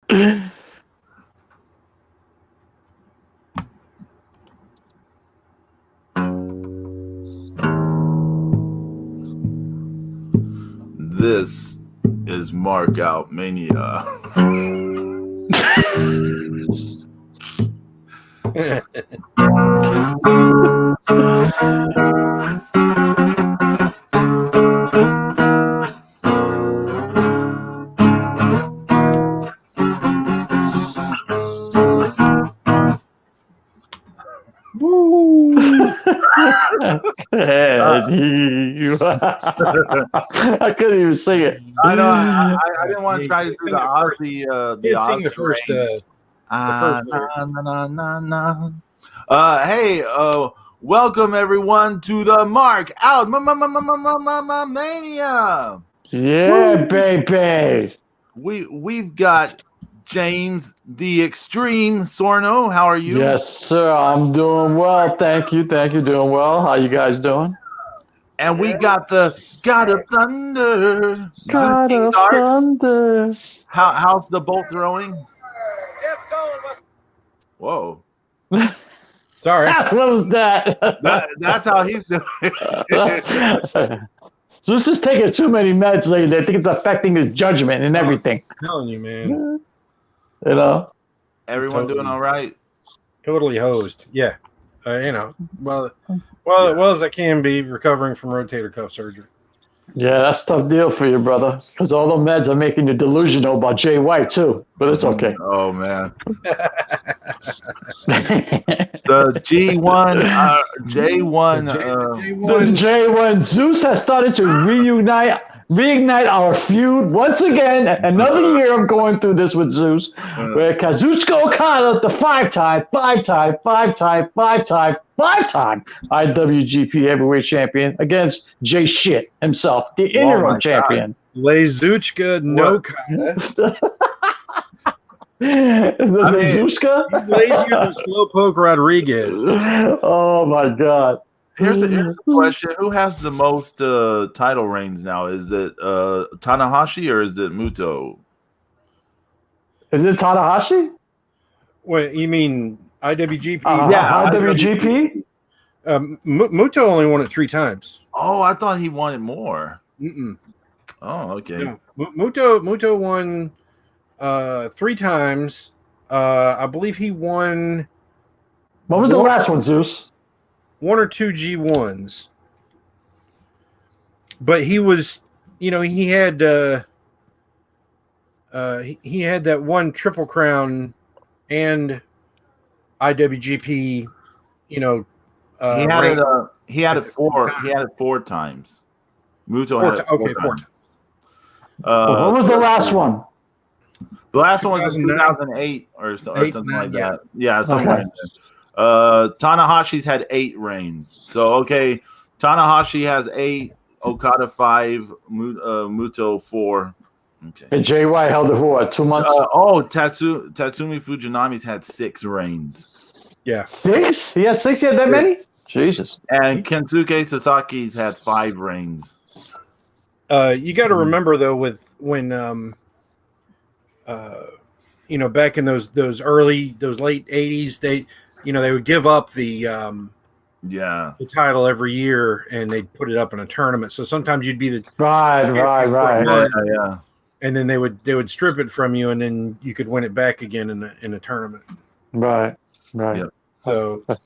This is Mark Out Mania. Woo! I couldn't even sing it. I know. I didn't want to try to do the Aussie. The Sing the Aussie first. range. First Hey, welcome everyone to the Mark Out Mania. Yeah, baby. We've got James the Extreme Sarno. How are you? Yes, sir. I'm doing well. Thank you. Doing well. How you guys doing? And we got the God of Thunder, Zeus God King of Dark. Thunder. How's the bolt throwing? Whoa. Sorry. What was that? That's how he's doing. Zeus is taking too many meds lately. I think it's affecting his judgment and everything. I'm telling you, man. You know? Everyone doing all right? Totally hosed. Yeah. Well as I can be, recovering from rotator cuff surgery. Yeah, that's a tough deal for you, brother. Because all the meds are making you delusional about Jay White, too. But it's okay. Oh, man. The G1, J1. The J1 Zeus has started to reignite our feud once again. Another year of going through this with Zeus, where Kazuchika Okada, the five-time IWGP Heavyweight Champion, against Jay Shit himself, the interim champion. Lezuchka no Zeusca? He's lazier than Slowpoke Rodriguez. Oh my God. Here's a question. Who has the most title reigns now? Is it Tanahashi or is it Muto? Is it Tanahashi? Wait, you mean IWGP? Yeah, IWGP? Muto only won it 3 times. Oh, I thought he wanted more. Mm-mm. Oh, okay. No. Muto won 3 times. I believe he won. What was the last one, Zeus? 1 or 2 G1s. But he was, he had he had that one Triple Crown and IWGP, he had it 4. He had it 4 times. Muto had it 4 times. What was the last one? The last one was in 2008 or something like that. Yeah, something like that. Tanahashi's had 8 reigns. So okay, Tanahashi has 8, Okada 5, Muto 4. Okay. And Jay White held it for what, 2 months? Tatsumi Fujinami's had 6 reigns. Yeah. 6? He had 6? He had that many? Jesus. And Kensuke Sasaki's had 5 reigns. You got to remember though, when back in those late 80s, they would give up the title every year and they'd put it up in a tournament. So sometimes you'd be the right. Yeah. And then they would strip it from you and then you could win it back again in a tournament. Right. Yeah. So that's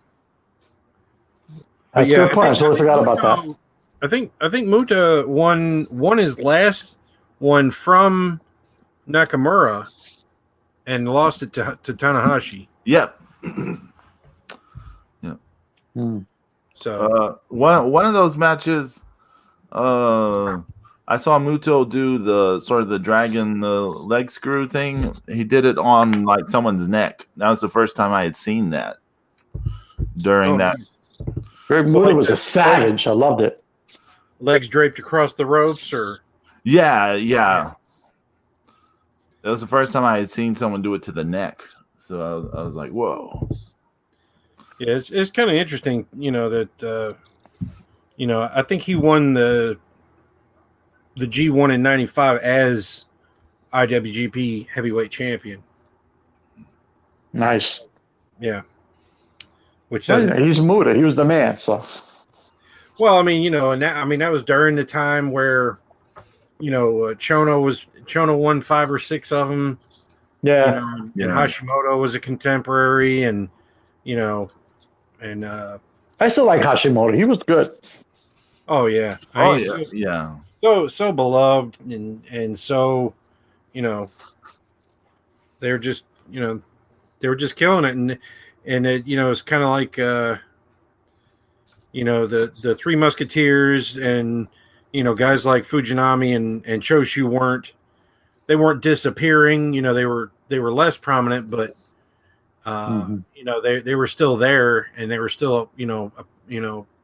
a good point. I totally forgot about that. I think Muta won his last one from Nakamura and lost it to Tanahashi. Yep. So one of those matches, I saw Muto do the sort of the dragon leg screw thing. He did it on like someone's neck. That was the first time I had seen that. During that, Greg Muto was a savage. I loved it. Legs draped across the ropes, or yeah. That was the first time I had seen someone do it to the neck. So I was like, whoa. Yeah, it's kind of interesting, that I think he won the G1 in '95 as IWGP Heavyweight Champion. Nice. Yeah. Which he's Muda. He was the man. So. Well, I mean, and that was during the time where, Chono won 5 or 6 of them. Yeah. And Hashimoto was a contemporary, and I still like Hashimoto. He was good. Oh yeah. So beloved, and so, they're just, they were just killing it, and it, it's kind of like, the Three Musketeers, and guys like Fujinami and Choshu weren't disappearing. They were less prominent, but they were still there, and they were still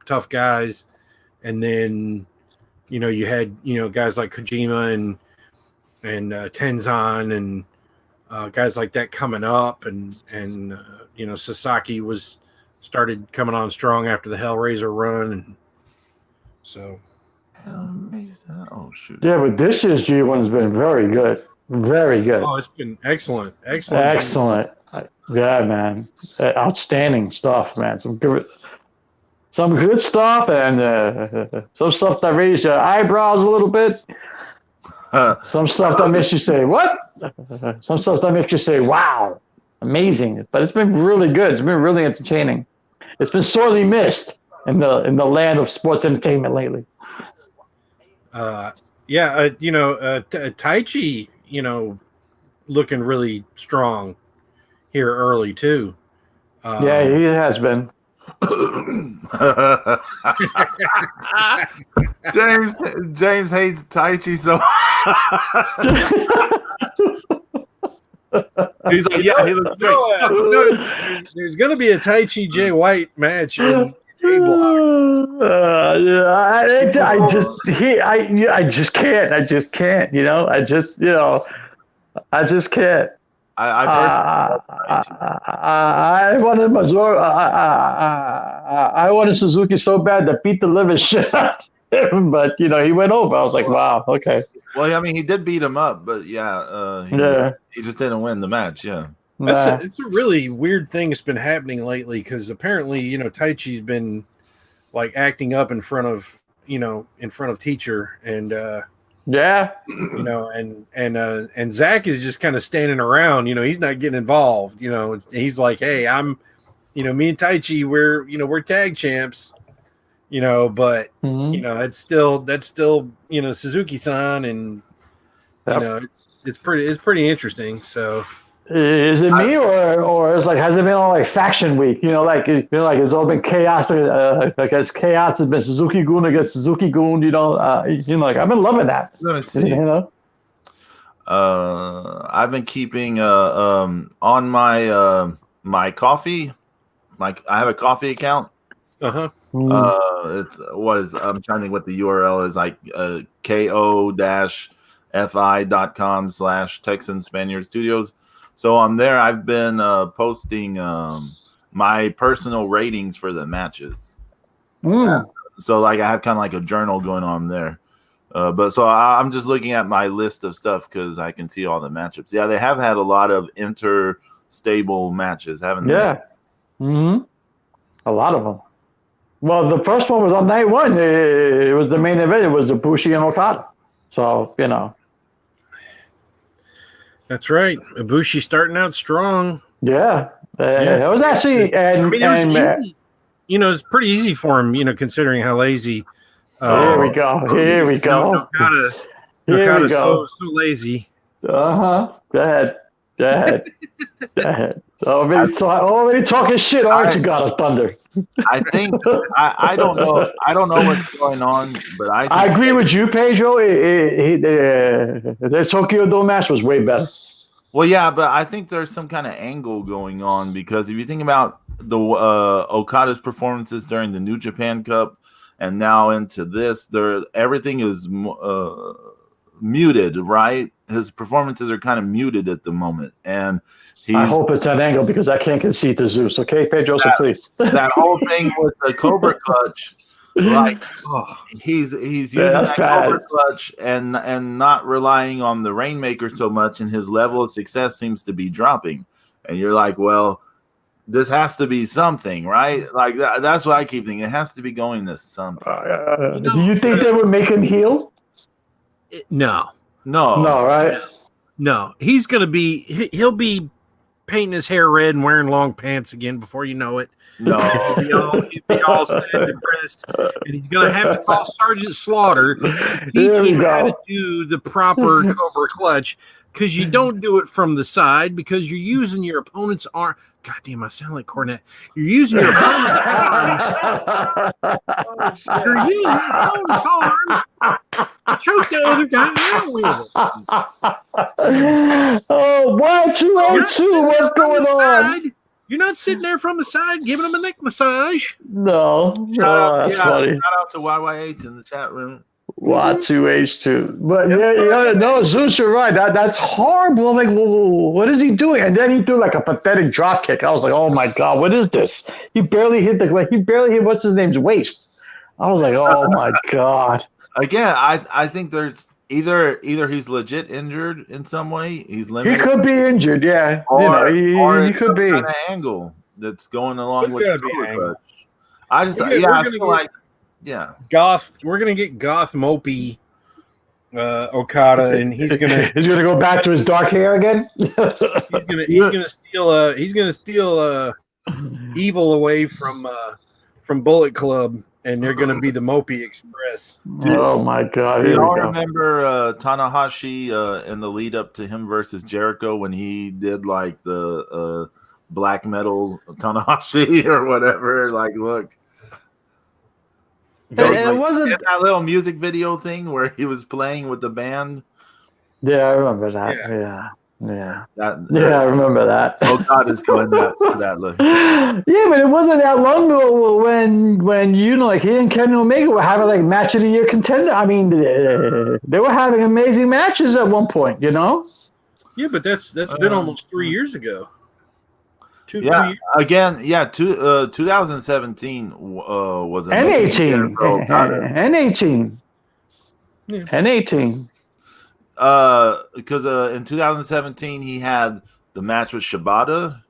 tough guys. And then you had guys like Kojima and Tenzan and guys like that coming up, and Sasaki started coming on strong after the Hellraiser run, and so. Oh shoot! Yeah, but this year's G1 has been very good, very good. Oh, it's been excellent. Yeah, man, outstanding stuff, man. Some good stuff, and some stuff that raised your eyebrows a little bit. Some stuff that makes you say, "What?" Some stuff that makes you say, "Wow, amazing!" But it's been really good. It's been really entertaining. It's been sorely missed in the land of sports entertainment lately. Taichi, looking really strong here early too. Yeah, he has been. James hates Taichi so. He's like, yeah, he looks great. There's going to be a Taichi Jay White match in I just can't. I just can't. I wanted Mazur. I wanted Suzuki so bad to beat the living shit out of him, but he went over. I was like, wow, okay. Well, I mean, he did beat him up, but he just didn't win the match. Yeah, it's a really weird thing that's been happening lately, because apparently, Taichi's been like acting up in front of Teacher, and and Zach is just kind of standing around. He's not getting involved. He's like, hey, I'm, me and Taichi, we're tag champs. But that's still Suzuki-san, and it's pretty interesting. So is it me or it's like, has it been on like faction week? It's all been chaos. Like as chaos has been Suzuki-gun against Suzuki-gun. I've been loving that. Let me see. I've been keeping on my my coffee. I have a coffee account. Uh-huh. I'm trying to think what the URL is, like ko-fi.com/Texan Spaniard Studios. So on there, I've been posting my personal ratings for the matches. So like I have kind of like a journal going on there. But so I'm just looking at my list of stuff because I can see all the matchups. Yeah, they have had a lot of interstable matches, haven't they? Yeah. Mm-hmm. A lot of them. Well, the first one was on night one. It was the main event. It was Ibushi and Okada. So, That's right. Ibushi starting out strong. Yeah. It was actually... easy. It's pretty easy for him, considering how lazy... Here we go. Okada's so lazy. Uh-huh. Go ahead. Already talking shit, aren't you, God of Thunder? I think I don't know. I don't know what's going on, but I agree with you, Pedro. The Tokyo Dome match was way better. Well, yeah, but I think there's some kind of angle going on, because if you think about the Okada's performances during the New Japan Cup and now into this, everything is muted, right? His performances are kind of muted at the moment, and I hope it's that angle because I can't concede to Zeus. Okay, Pedro, please. That whole thing with the Cobra Clutch Like he's using that cobra clutch and not relying on the Rainmaker so much, and his level of success seems to be dropping. And you're like, well, this has to be something, right? Like that's what I keep thinking. It has to be going to something. Do you think they would make him heel? No, right? No. He'll be painting his hair red and wearing long pants again before you know it. No, he'll be all sad and depressed, and he's gonna have to call Sergeant Slaughter to teach him how to do the proper cobra clutch, because you don't do it from the side because you're using your opponent's arm. God damn, I sound like Cornette. You're using your opponent's arm. You're using your opponent's arm to choke the other guy out with it. Oh, 1, 2, 2, what's going on? You're not sitting there from the side giving them a neck massage. No. That's funny. Shout out to YYH in the chat room. Y2H2. But no, Zeus, you're right. That's horrible. I'm like, whoa, what is he doing? And then he threw like a pathetic drop kick. I was like, oh my God, what is this? He barely hit what's his name's waist. I was like, oh my God. Again, I think there's either he's legit injured in some way. He's limited. He could be injured, yeah. Or he could be. Kind of angle that's going along It's with gotta the be angle. I just I feel like Goth. We're gonna get Goth Mopey Okada, and he's gonna go back to his dark hair again. he's gonna steal Evil away from Bullet Club, and they're gonna be the Mopey Express. Oh my God! Do y'all remember Tanahashi in the lead up to him versus Jericho when he did like the black metal Tanahashi or whatever? Like, look. It wasn't that little music video thing where he was playing with the band. Yeah, I remember that. Yeah. I remember that. Oh God, is going back to that look. Yeah, but it wasn't that long ago when like he and Kenny Omega were having like match of the year contender. I mean, they were having amazing matches at one point. Yeah, but that's been almost 3 years ago. 2 Yeah, years. again, 2017 was an 18 and 18 and 18. Because in 2017 he had the match with Shibata,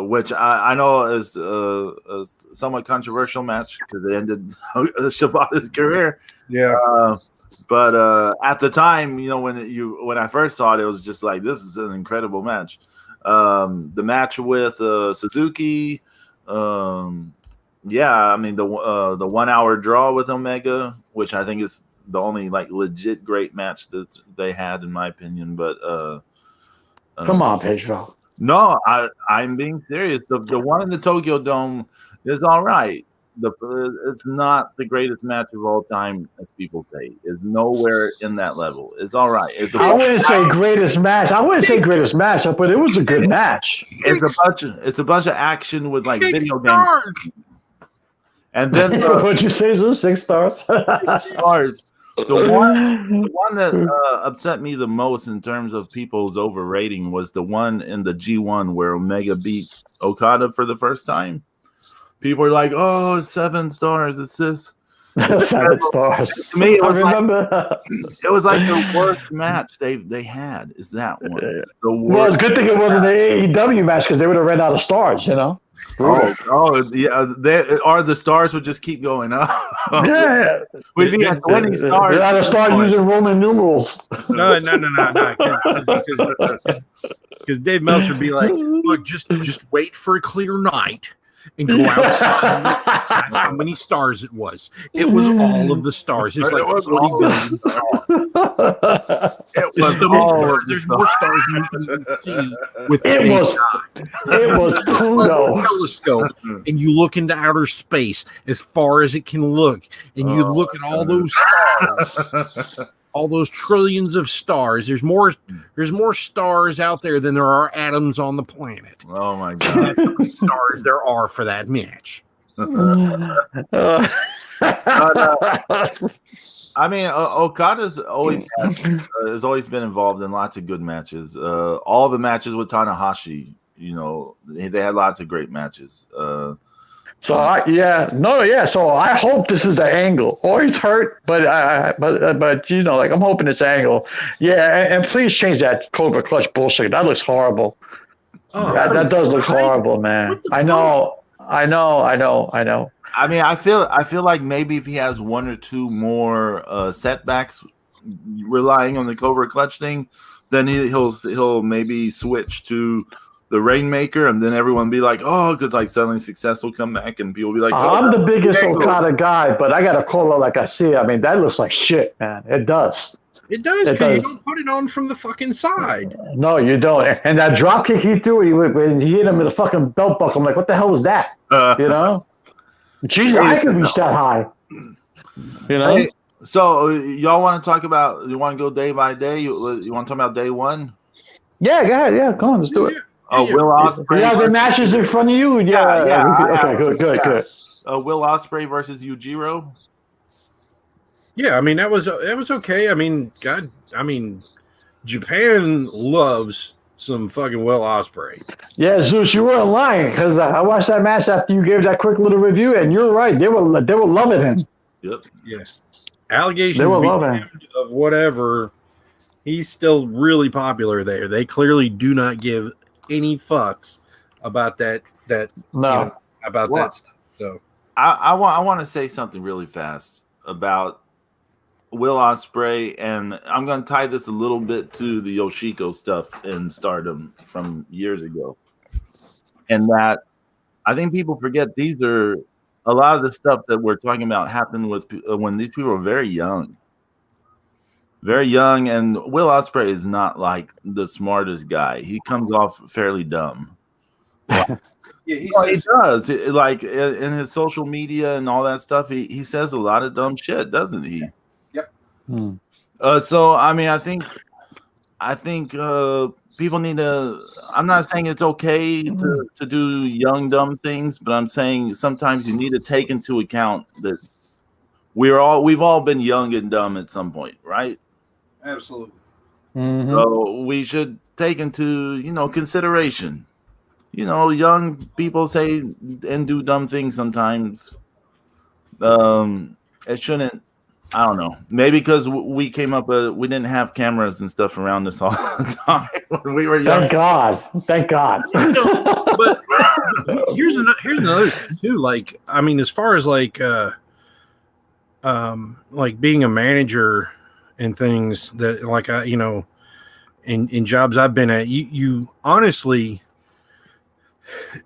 which I know is a somewhat controversial match because it ended Shibata's career. Yeah. But at the time, when I first saw it, it was just like, this is an incredible match. The match with Suzuki, I mean the 1 hour draw with Omega, which I think is the only like legit great match that they had in my opinion. But come on, Pedro. No, I'm being serious. The one in the Tokyo Dome is all right. It's not the greatest match of all time, as people say. It's nowhere in that level. It's all right. I wouldn't say greatest match. But it was a good match. It's a bunch of action with like video games. And then what'd you say, Zeus? 6 stars. 6 stars. The one that upset me the most in terms of people's overrating was the one in the G1 where Omega beat Okada for the first time. People are like, "Oh, it's 7 stars. It's this." 7 stars. To me, it was like the worst match they had. Is that one? Well, it's a good thing it wasn't an AEW match because they would have ran out of stars. Oh, yeah. The stars would just keep going up. Yeah, we'd be at 20 stars. They had to start using Roman numerals. No. Because Dave Meltzer would be like, "Look, just wait for a clear night." And go outside. How many stars it was? It was all of the stars. It's like 40 billion. There's more stars than you can even see with it was Pluto telescope, and you look into outer space as far as it can look, and you look at all those stars. All those trillions of stars. There's more stars out there than there are atoms on the planet. Oh my God. That's how many stars there are for that match. I mean, Okada's has always been involved in lots of good matches. All the matches with Tanahashi, they had lots of great matches. So So I hope this is the angle. Or he's hurt, but like I'm hoping it's angle. Yeah, and please change that Cobra Clutch bullshit. That looks horrible. Oh, that does look horrible, man. I know. I mean, I feel like maybe if he has one or two more setbacks, relying on the Cobra Clutch thing, then he'll maybe switch to the Rainmaker, and then everyone be like, oh, because like suddenly success will come back, and people will be like, oh, I'm the biggest Okada guy, but I gotta call it like I see it. I mean, that looks like shit, man. It does. It does, because you don't put it on from the fucking side. No, you don't. And that drop kick he threw, when he hit him with a fucking belt buckle, I'm like, what the hell was that? You know? Jesus, I can reach that high. You know? Hey, so y'all want to talk about? You want to go day by day? You want to talk about day one? Yeah, go ahead. Yeah, come on, let's do it. Will Ospreay. You have the matches in front of you. Yeah. Okay, good. Will Ospreay versus Yujiro. Yeah, I mean that was okay. I mean, Japan loves some fucking Will Ospreay. Yeah, Zeus, you weren't lying, because I watched that match after you gave that quick little review, and you're right. They were loving him. Yep. Yeah. Allegations of whatever. He's still really popular there. They clearly do not give any fucks about that. That stuff. So I want to say something really fast about Will Ospreay, and I'm going to tie this a little bit to the Yoshiko stuff in Stardom from years ago. And that I think people forget these are a lot of the stuff that we're talking about happened with when these people were very young. Very young, and Will Ospreay is not like the smartest guy. He comes off fairly dumb. He does. Like in his social media and all that stuff, he says a lot of dumb shit, doesn't he? Yep. So I mean, I think people need to. I'm not saying it's okay to do young dumb things, but I'm saying sometimes you need to take into account that we've all been young and dumb at some point, right? Absolutely. Mm-hmm. So we should take into consideration. Young people say and do dumb things sometimes. It shouldn't. I don't know. Maybe because we came up, we didn't have cameras and stuff around us all the time when we were young. Thank God. But here's another thing too. Like, I mean, as far as like being a manager and things that, like, in jobs I've been at, you honestly,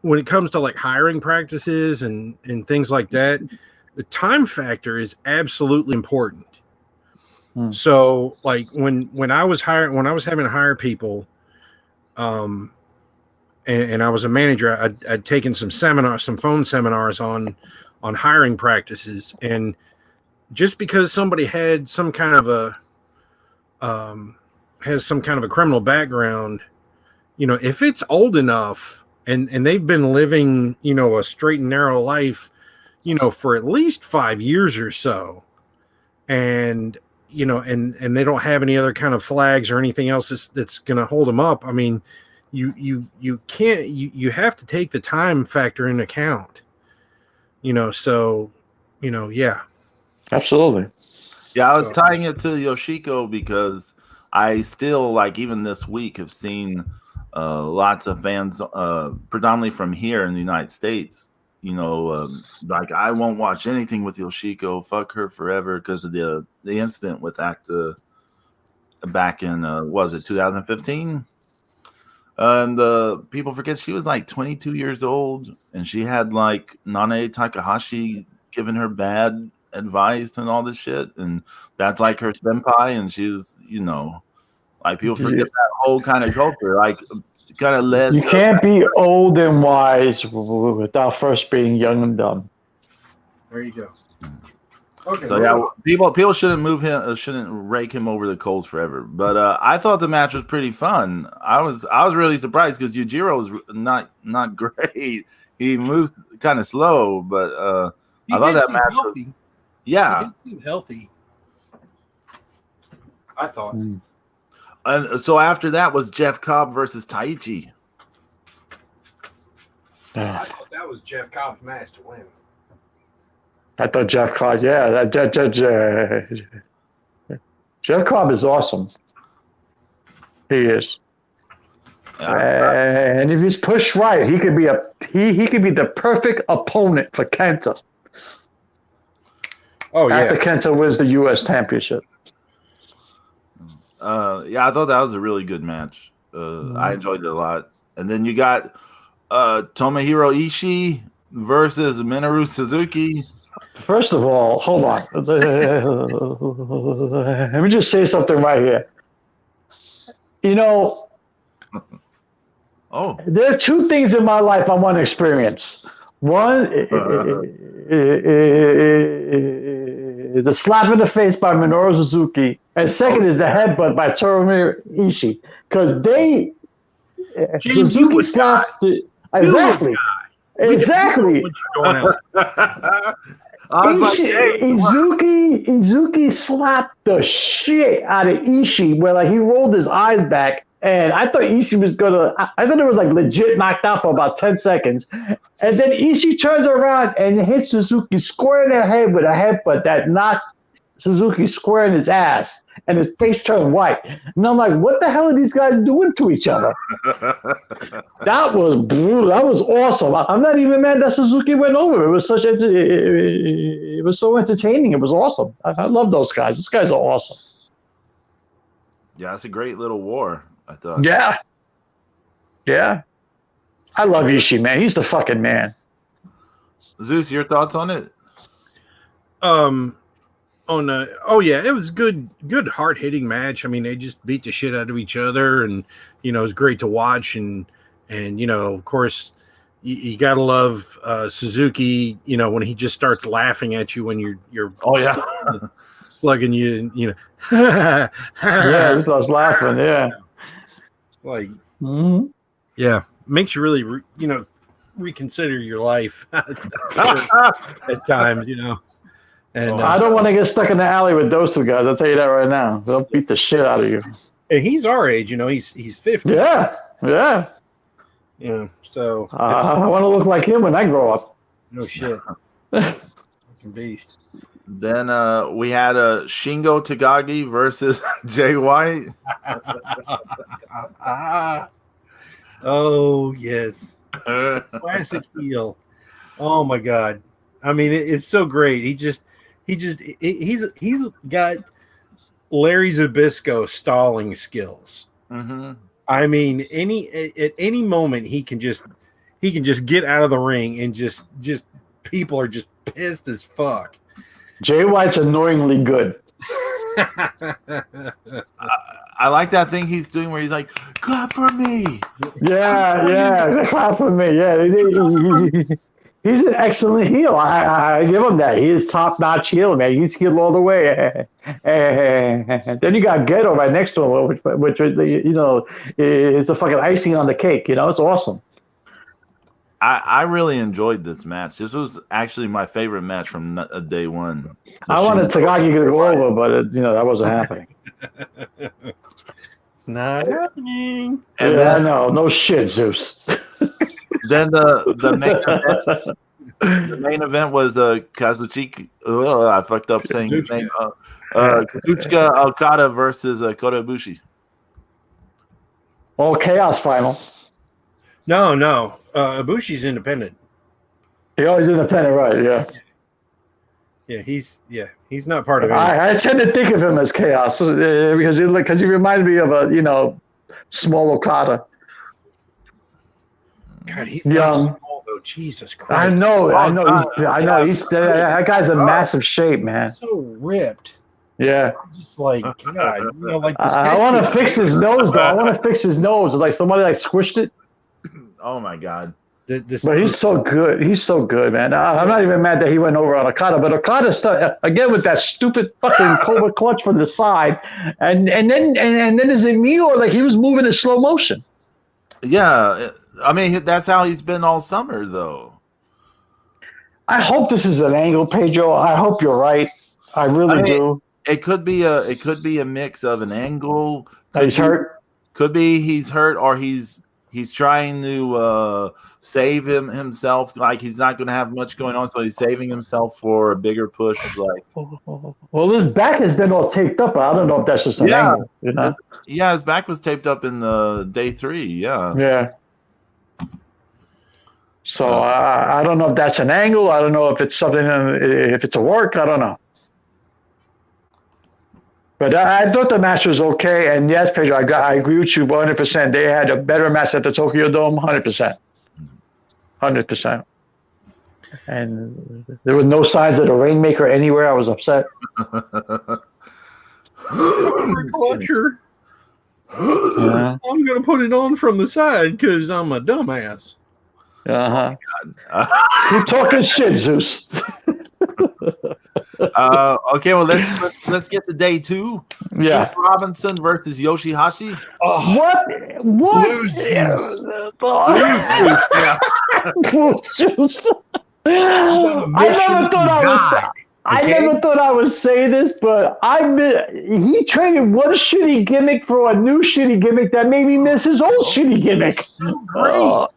when it comes to like hiring practices and things like that, the time factor is absolutely important. So like when I was having to hire people, and I was a manager, I'd taken some phone seminars on hiring practices. And just because somebody had some kind of a criminal background, if it's old enough and they've been living, a straight and narrow life, for at least 5 years or so, and and they don't have any other kind of flags or anything else that's going to hold them up. I mean, you can't, you have to take the time factor into account, so, yeah. Absolutely. Yeah, I was tying it to Yoshiko because I still, like, even this week have seen lots of fans, predominantly from here in the United States, like, I won't watch anything with Yoshiko, fuck her forever, because of the incident with Acta back in, was it 2015? And people forget she was like 22 years old, and she had like Nanae Takahashi giving her bad advice and all this shit, and that's like her senpai, and she's, like, people forget that whole kind of culture, like, kind of led. You can't be old and wise without first being young and dumb. There you go. Okay, so yeah, people shouldn't rake him over the coals forever. But I thought the match was pretty fun. I was really surprised because Yujiro was not great. He moves kind of slow, but I thought that match was, yeah, he did seem healthy, I thought. And so after that was Jeff Cobb versus Taichi. I thought That was Jeff Cobb's match to win. I thought Jeff Cobb, Jeff Cobb is awesome. He is. And if he's pushed right, he could be he could be the perfect opponent for Kenta. Oh, yeah. After Kenta wins the U.S. Championship. Yeah, I thought that was a really good match. I enjoyed it a lot. And then you got Tomohiro Ishii versus Minoru Suzuki. First of all, hold on. Let me just say something right here. You know, there are two things in my life I want to experience. One is the slap in the face by Minoru Suzuki, and second is the headbutt by Tomohiro Ishii. Because Suzuki slaps exactly. Izuki slapped the shit out of Ishii, where like he rolled his eyes back, and I thought Ishii was gonna. I thought it was like legit knocked out for about 10 seconds, and then Ishii turns around and hits Suzuki square in the head with a headbutt that knocked Suzuki square in his ass, and his face turned white. And I'm like, what the hell are these guys doing to each other? That was brutal. That was awesome. I'm not even mad that Suzuki went over. It was it was so entertaining. It was awesome. I love those guys. These guys are awesome. Yeah, it's a great little war, I thought. Yeah. I love Ishii, man. He's the fucking man. Zeus, your thoughts on it? It was good hard-hitting match. I mean, they just beat the shit out of each other, and it was great to watch, and of course you gotta love Suzuki, when he just starts laughing at you when you're slugging you, yeah, he starts laughing, yeah, like yeah, makes you really reconsider your life at times, And I don't want to get stuck in the alley with those two guys. I'll tell you that right now. They'll beat the shit out of you. And he's our age, he's 50. Yeah. So I want to look like him when I grow up. No shit. Fucking beast. Then we had Shingo Takagi versus Jay White. Oh yes, classic heel. Oh my god. I mean, it's so great. He's got Larry Zbyszko stalling skills. Mm-hmm. I mean, at any moment he can just get out of the ring and just people are just pissed as fuck. Jay White's annoyingly good. I like that thing he's doing where he's like, clap for me. Yeah, clap for me. Yeah, he's an excellent heel. I give him that. He is top-notch heel, man. He's heel all the way. And then you got Geto right next to him, which is the fucking icing on the cake. It's awesome. I really enjoyed this match. This was actually my favorite match from day one. I wanted Takagi to go over, but that wasn't happening. Not happening. And then, I know. No shit, Zeus. Then the main event was Kazuchika. I fucked up saying his name. Kazuchika Okada versus Kota Ibushi. All chaos final. No. Ibushi's independent. He's independent, right? Yeah. Yeah, he's not part of it. I tend to think of him as chaos because he reminded me of a small Okada. God, he's not small though. Jesus Christ! I know. He's that guy's in massive shape, man. So ripped. Yeah. Just like God, I want to fix his nose though. I want to fix his nose. Like somebody squished it. Oh my God. But he's so good. He's so good, man. I'm not even mad that he went over on Okada, but Okada again with that stupid fucking Cobra clutch from the side, and then is it me or like he was moving in slow motion? Yeah, I mean that's how he's been all summer, though. I hope this is an angle, Pedro. I hope you're right. I really do. It could be a mix of an angle. He's hurt. Could be he's hurt or he's He's trying to save himself. Like he's not going to have much going on, so he's saving himself for a bigger push. Like, well, his back has been all taped up. I don't know if that's just an angle. You know? Yeah, his back was taped up in the day 3. Yeah. Yeah. So I don't know if that's an angle. I don't know if it's something. If it's a work, I don't know. But I thought the match was okay, and yes, Pedro, I agree with you 100%. They had a better match at the Tokyo Dome, 100%. 100%. And there were no signs of the Rainmaker anywhere. I was upset. Clutcher. Yeah. I'm going to put it on from the side because I'm a dumbass. Uh-huh. You're talking shit, Zeus. Okay, well let's get to day 2. Yeah, Juice Robinson versus Yoshihashi. Oh, what? Blues juice. Blues juice. I never thought I would say this, but he traded one shitty gimmick for a new shitty gimmick that made me miss his old shitty gimmick. So great.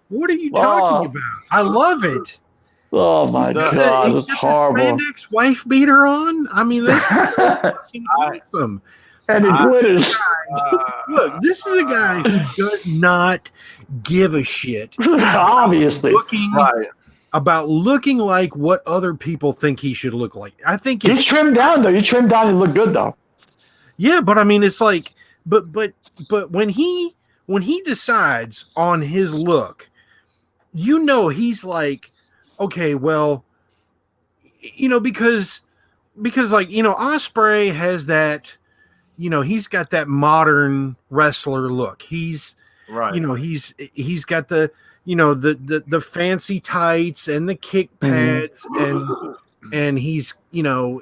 What are you talking about? I love it. Oh my God, it's horrible. Spandex wife beater on? I mean, that's awesome. And it glitters. Look, this is a guy who does not give a shit. Obviously. About looking like what other people think he should look like. I think he's trimmed down though. You trimmed down and look good though. Yeah, but I mean, it's like, but when he decides on his look, you know, he's like, okay, well, you know, because like, you know, Ospreay has that, you know, he's got that modern wrestler look. He's right. You know, he's got the, you know, the fancy tights and the kick pads and he's, you know,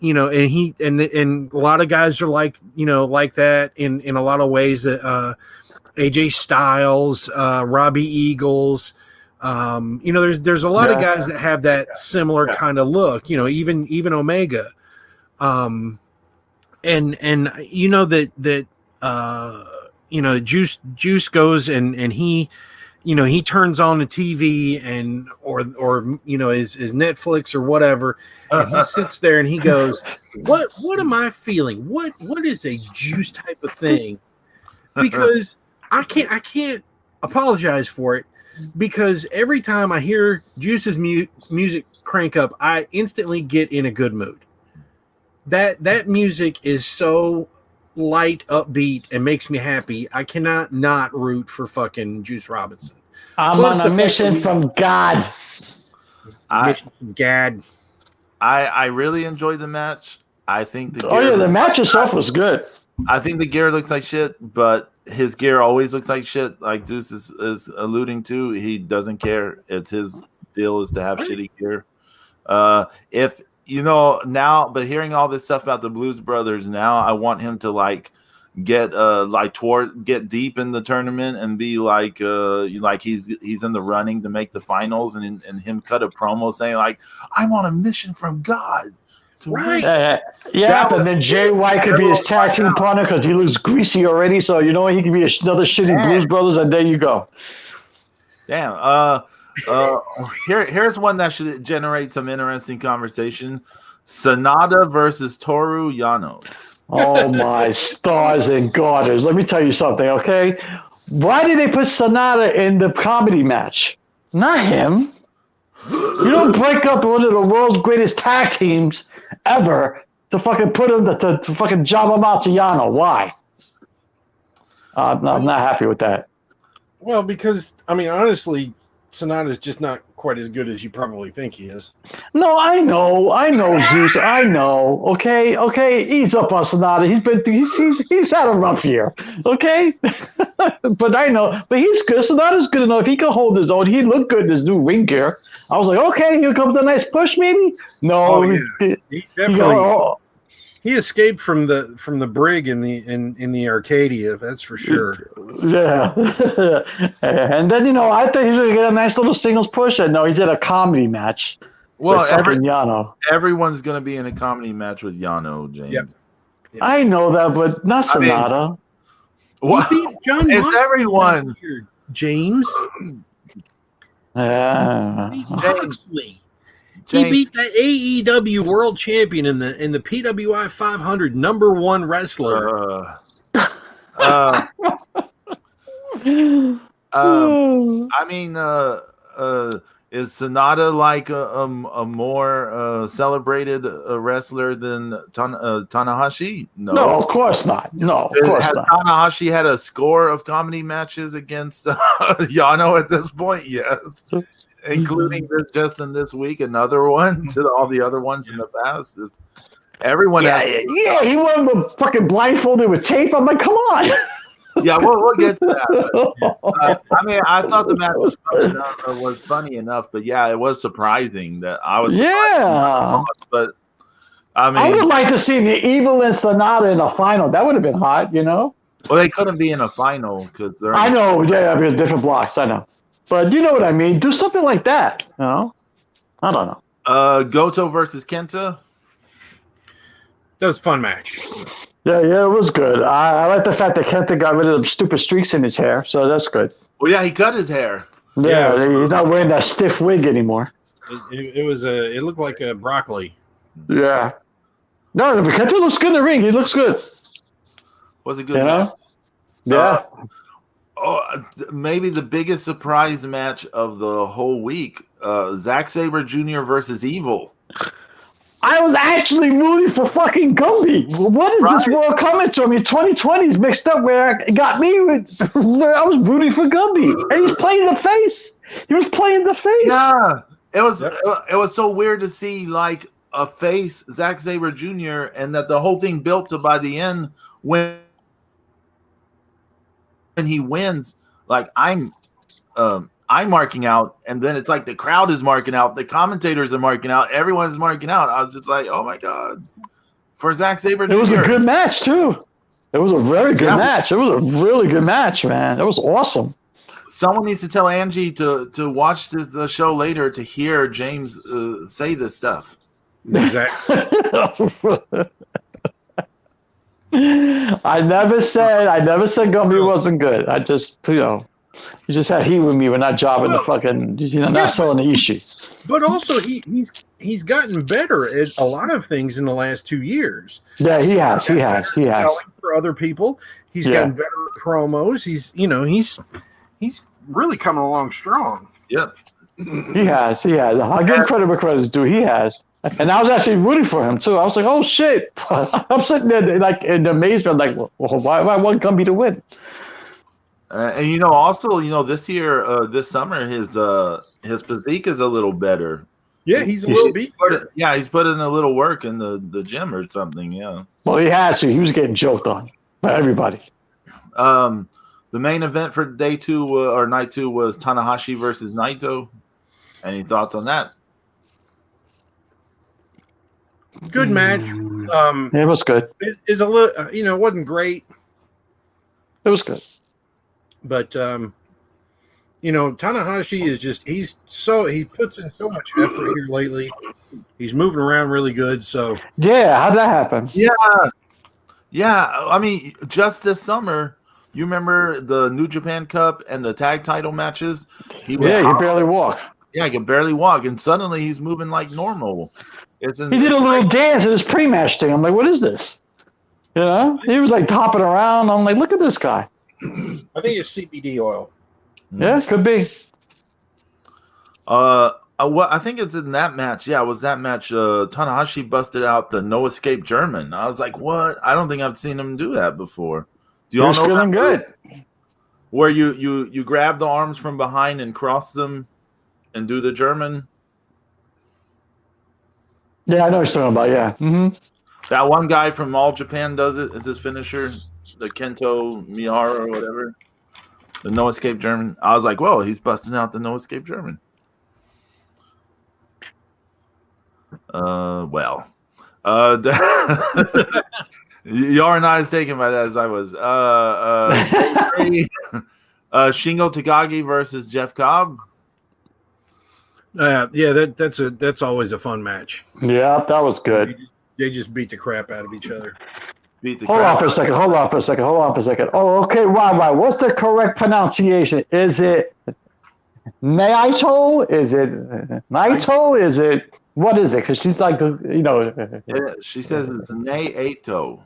and he and a lot of guys are like, you know, like that in a lot of ways. AJ Styles, Robbie Eagles. You know, there's a lot of guys that have that similar kind of look, you know, even Omega. And you know that you know, Juice goes and he, you know, he turns on the TV and or you know, his Netflix or whatever, and he sits there and he goes, what am I feeling? What is a Juice type of thing? Because I can't apologize for it, because every time I hear Juice's music crank up, I instantly get in a good mood. That music is so light, upbeat, and makes me happy. I cannot not root for fucking Juice Robinson. I'm on a mission from God. Mission from God. I really enjoyed the match. I think the match itself was good. I think the gear looks like shit, but his gear always looks like shit. Like Zeus is alluding to, he doesn't care. It's his deal is to have shitty gear. If you know now, but hearing all this stuff about the Blues Brothers now, I want him to like get get deep in the tournament and be like he's in the running to make the finals, and him cut a promo saying like, I'm on a mission from God. Right. And then Jay White could be his tag team partner because he looks greasy already. So you know what? He could be another shitty Blues Brothers, and there you go. Damn. Here's one that should generate some interesting conversation: Sonata versus Toru Yano. Oh my stars and garters! Let me tell you something, okay? Why did they put Sonata in the comedy match? Not him. You don't break up one of the world's greatest tag teams ever to fucking put him to fucking job him out to Yano. Why? I'm not happy with that. Well, because I mean, honestly, Sonata's just not quite as good as you probably think he is. No, I know, Zeus. I know. Okay. Ease up on Sonata. He's had a rough year. Okay, but I know. But he's good. Sonata's good enough. He can hold his own. He looked good in his new ring gear. I was like, okay, here comes a nice push, maybe. No, he definitely. He escaped from the brig in the Arcadia, that's for sure. Yeah. And then, you know, I thought he was going to get a nice little singles push. And no, he's at a comedy match. Well, Yano. Everyone's going to be in a comedy match with Yano, James. Yep. I know that, but not Sonata. What? He beat John It's Moxley everyone. last year, James. Moxley. He beat the AEW World Champion in the PWI 500 #1 wrestler. I mean, is Sonata like a more celebrated wrestler than Tanahashi? No, of course not. No, of course Has not. Tanahashi had a score of comedy matches against Yano at this point? Yes. Including just in this week, another one to all the other ones in the past. Everyone he won with fucking blindfolded with tape. I'm like, come on. Yeah, we'll get to that. But, I mean, I thought the match was funny enough, but yeah, it was surprising that I was. Yeah, but I mean, I would like to see the Evil and Sonata in a final. That would have been hot, Well, they couldn't be in a final because they're. I know, because different blocks. I know, but you know what I mean. Do something like that. I don't know. Goto versus Kenta. That was a fun match. Yeah, it was good. I like the fact that Kenta got rid of the stupid streaks in his hair, so that's good. Well, yeah, he cut his hair. Yeah, he's not wearing that stiff wig anymore. It looked like a broccoli. Yeah. No, but Kenta looks good in the ring. He looks good. Was a good match. Yeah. Maybe the biggest surprise match of the whole week: Zack Sabre Jr. versus Evil. I was actually rooting for fucking Gumby. What is this world coming to? I mean, 2020's mixed up where it got me with. I was rooting for Gumby, and he's playing the face. He was playing the face. Yeah, it was so weird to see like a face, Zack Sabre Jr., and that the whole thing built to by the end when he wins. Like I'm marking out, and then it's like the crowd is marking out, the commentators are marking out, everyone's marking out. I was just like, oh my god, for Zack Sabre Jr. It was a good match too. It was a very good match. It was a really good match, man. It was awesome. Someone needs to tell Angie to watch this show later to hear James say this stuff. Exactly. I never said Gumby wasn't good. I just you just had heat with me when not jobbing the fucking, not selling the Ishii. But also, he's gotten better at a lot of things in the last 2 years. Yeah, he has. He has. For other people, he's gotten better at promos. He's really coming along strong. Yep. He has. I'll give credit where credit's due. He has. And I was actually rooting for him too. I was like, oh shit. I'm sitting there like in amazement, like, well, why want Gumby to win? And also, this year, this summer, his physique is a little better. Yeah, he's a little better. Yeah, he's put in a little work in the gym or something. Yeah. Well, he had to. He was getting joked on by everybody. The main event for day 2 or night 2 was Tanahashi versus Naito. Any thoughts on that? Good match. It was good. It's a little, it wasn't great. It was good. But Tanahashi is just he puts in so much effort here lately. He's moving around really good. So yeah, how'd that happen? Yeah. I mean, just this summer, you remember the New Japan Cup and the tag title matches? He could barely walk. Yeah, he could barely walk, and suddenly he's moving like normal. He did a little dance at his pre-match thing. I'm like, what is this? He was like topping around. I'm like, look at this guy. I think it's CBD oil. Yeah, could be. I think it's in that match. Yeah, it was that match. Tanahashi busted out the No Escape German. I was like, what? I don't think I've seen him do that before. Do you all know feeling good? Where you grab the arms from behind and cross them and do the German? Yeah, I know what you're talking about. Yeah. Mm-hmm. That one guy from All Japan does it as his finisher, the Kento Miyahara or whatever. The No Escape German. I was like, whoa, he's busting out the No Escape German. Well. Y'all are not as taken by that as I was. Shingo Takagi versus Jeff Cobb. That's always a fun match. Yeah, that was good. They just beat the crap out of each other. beat the Hold on for a second. Oh, okay. Right. What's the correct pronunciation? Is it Naito? Is it Naito? Is it what is it? Because she's like, She says it's Naito.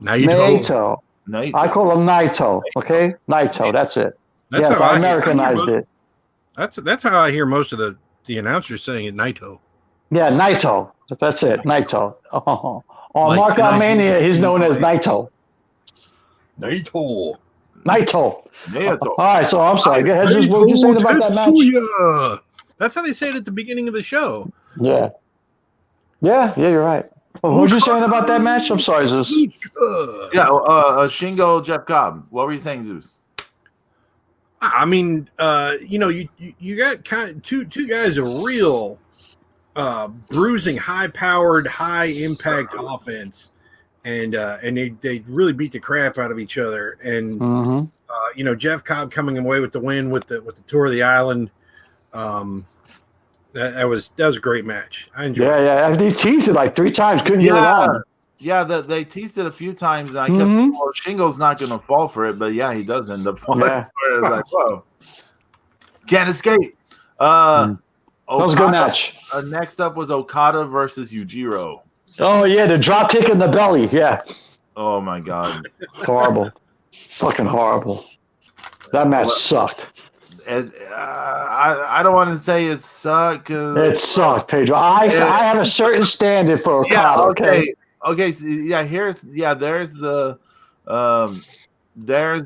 Naito. I call him Naito. Okay, Naito. That's it. Yes, I Americanized it. That's how I hear most of the announcers saying it. Naito. Yeah, Naito. That's it. Naito. On Markout Mania, he's known as Naito. Naito. All right, so I'm sorry. Go ahead. Just what were you saying about that match? That's how they say it at the beginning of the show. Yeah, you're right. Well, what were you saying about that match? I'm sorry, Zeus. Yeah, Shingo, Jeff Cobb. What were you saying, Zeus? I mean, you got kind of two guys of real bruising, high-powered, high-impact offense, and they really beat the crap out of each other. And Jeff Cobb coming away with the win with the tour of the island. That was a great match. I enjoyed it. Yeah. They teased it like 3 times. Couldn't get it on. Yeah, they teased it a few times, and I kept thinking, well, Shingo's not going to fall for it, but yeah, he does end up falling for it. It's like, whoa, can't escape. That was a good match. Next up was Okada versus Yujiro. Oh yeah, the drop kick in the belly. Yeah. Oh my god. Horrible. Fucking horrible. That match sucked. I don't want to say it sucked. It sucked, Pedro. I have a certain standard for Okada. Okay. So, there's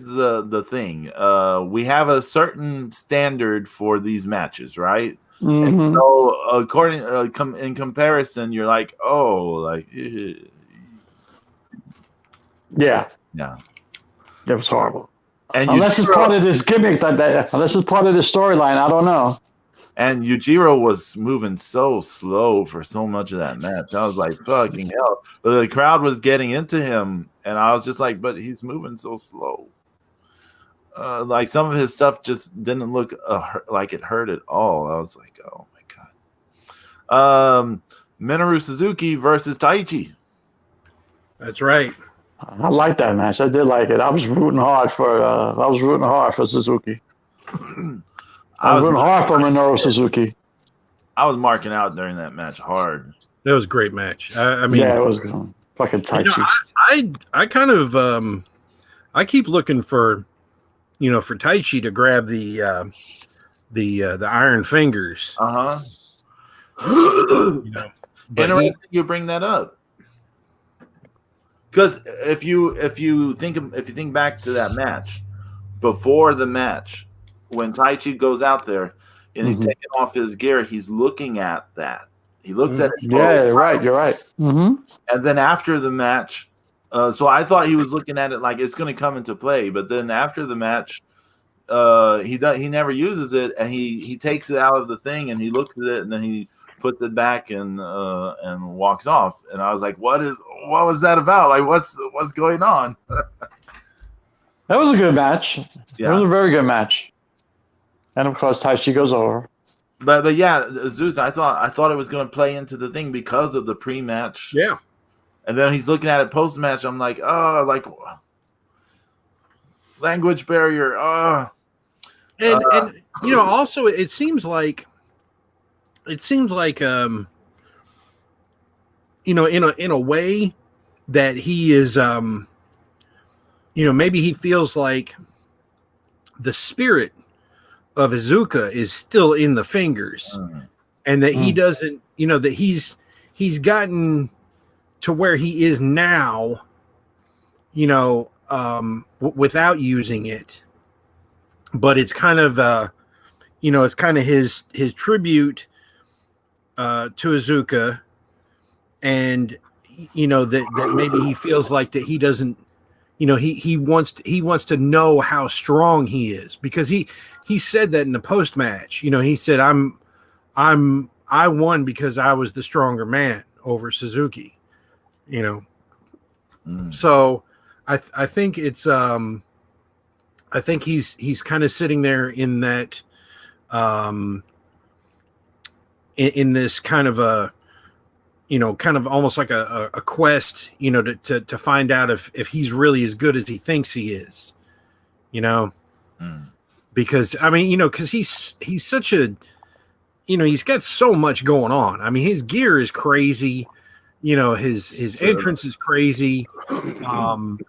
the thing. We have a certain standard for these matches, right? Mm-hmm. So according in comparison, you're like, yeah, that was horrible. And unless it's part of this gimmick, unless it's part of the storyline, I don't know. And Yujiro was moving so slow for so much of that match. I was like, fucking hell. But the crowd was getting into him, and I was just like, but he's moving so slow. Like some of his stuff just didn't look like it hurt at all. I was like, oh my god. Minoru Suzuki versus Taichi. That's right. I like that match. I did like it. I was rooting hard for Suzuki. I was rooting hard for Minoru Suzuki. I was marking out during that match hard. That was a great match. I mean, yeah, it was good. Fucking Taichi. I kind of I keep looking for Taichi to grab the iron fingers. Interesting you bring that up. Because if you think back to that match, before the match, when Taichi goes out there and he's taking off his gear, he's looking at that. He looks at it. Yeah, right. You're right. And then after the match, so I thought he was looking at it like it's going to come into play. But then after the match, he never uses it, and he takes it out of the thing and he looks at it and then he puts it back and walks off. And I was like, what was that about? Like, what's going on? That was a good match. Yeah. It was a very good match. And of course, Taichi goes over. But yeah, Zeus, I thought it was going to play into the thing because of the pre-match. Yeah. And then he's looking at it post-match. I'm like, oh, like language barrier. Oh. And also it seems like in a way that he is maybe he feels like the spirit of Iizuka is still in the fingers, and that he doesn't, that he's gotten to where he is now, without using it. But it's kind of, it's kind of his tribute to Iizuka, and that maybe he feels like that he doesn't, he wants to know how strong he is, because he said that in the post match. He said, I won because I was the stronger man over Suzuki. So I think it's I think he's kind of sitting there in that in this kind of a kind of almost like a quest, to find out if he's really as good as he thinks he is, because I mean, because he's such a, he's got so much going on. I mean, his gear is crazy, his entrance is crazy, and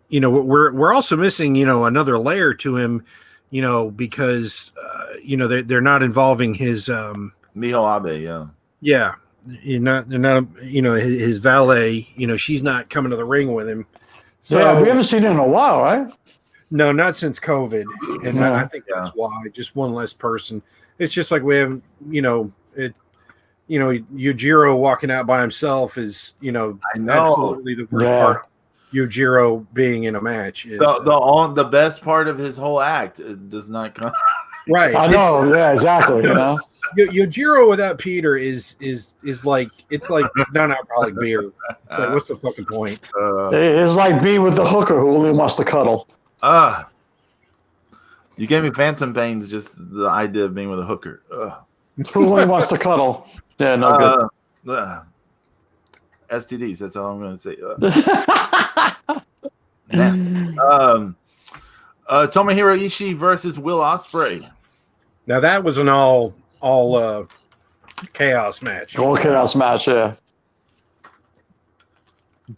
we're also missing, another layer to him, because they're not involving his Miho Abe, yeah, they're not his valet, she's not coming to the ring with him. So yeah, we haven't seen it in a while, right? No, not since COVID, and Yeah. I think that's why. Just one less person. It's just like we have, Yujiro walking out by himself is, I know. absolutely the worst part. Yujiro being in a match is the best part of his whole act does not come. right. I know. Yeah, exactly. Yujiro without Peter is like, it's like non-alcoholic beer. It's like, what's the fucking point? It's like being with the hooker who only wants to cuddle. You gave me phantom pains just the idea of being with a hooker. Who only wants to cuddle? Yeah, no good. STDs. That's all I'm going to say. Nasty. Tomohiro Ishii versus Will Ospreay. Now that was an all chaos match. All chaos match, yeah.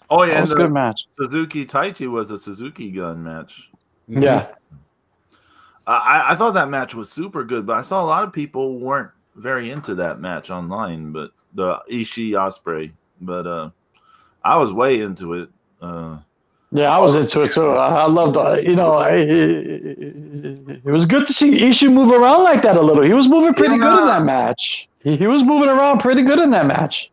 Oh yeah, That was a good match. Suzuki Taichi was a Suzuki gun match. Yeah. I thought that match was super good, but I saw a lot of people weren't very into that match online. But the Ishii Ospreay, but I was way into it. Yeah, I was into it too. I loved, it was good to see Ishii move around like that a little. He was moving pretty good in that match. He was moving around pretty good in that match.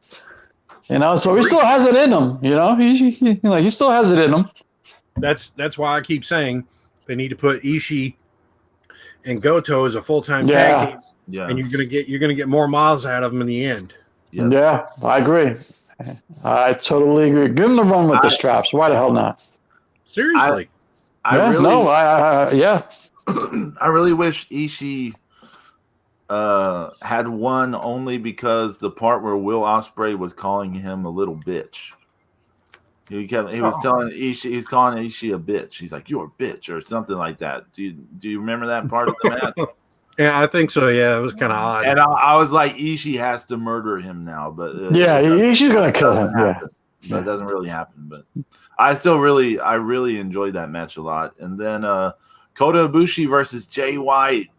So he still has it in him. He still has it in him. That's why I keep saying they need to put Ishii and Goto as a full-time tag team. Yeah, and you're gonna get more miles out of them in the end. Yeah, I agree. I totally agree. Give him the run with the straps. Why the hell not? Seriously. I really wish Ishii had won only because the part where Will Ospreay was calling him a little bitch. He was telling Ishii, he's calling Ishii a bitch. He's like, "You're a bitch," or something like that. Do you remember that part of the match? Yeah, I think so. Yeah, it was kind of odd. And I was like, Ishii has to murder him now, but Ishii's gonna kill him. Yeah, but it doesn't really happen. But I really enjoyed that match a lot. And then Kota Ibushi versus Jay White.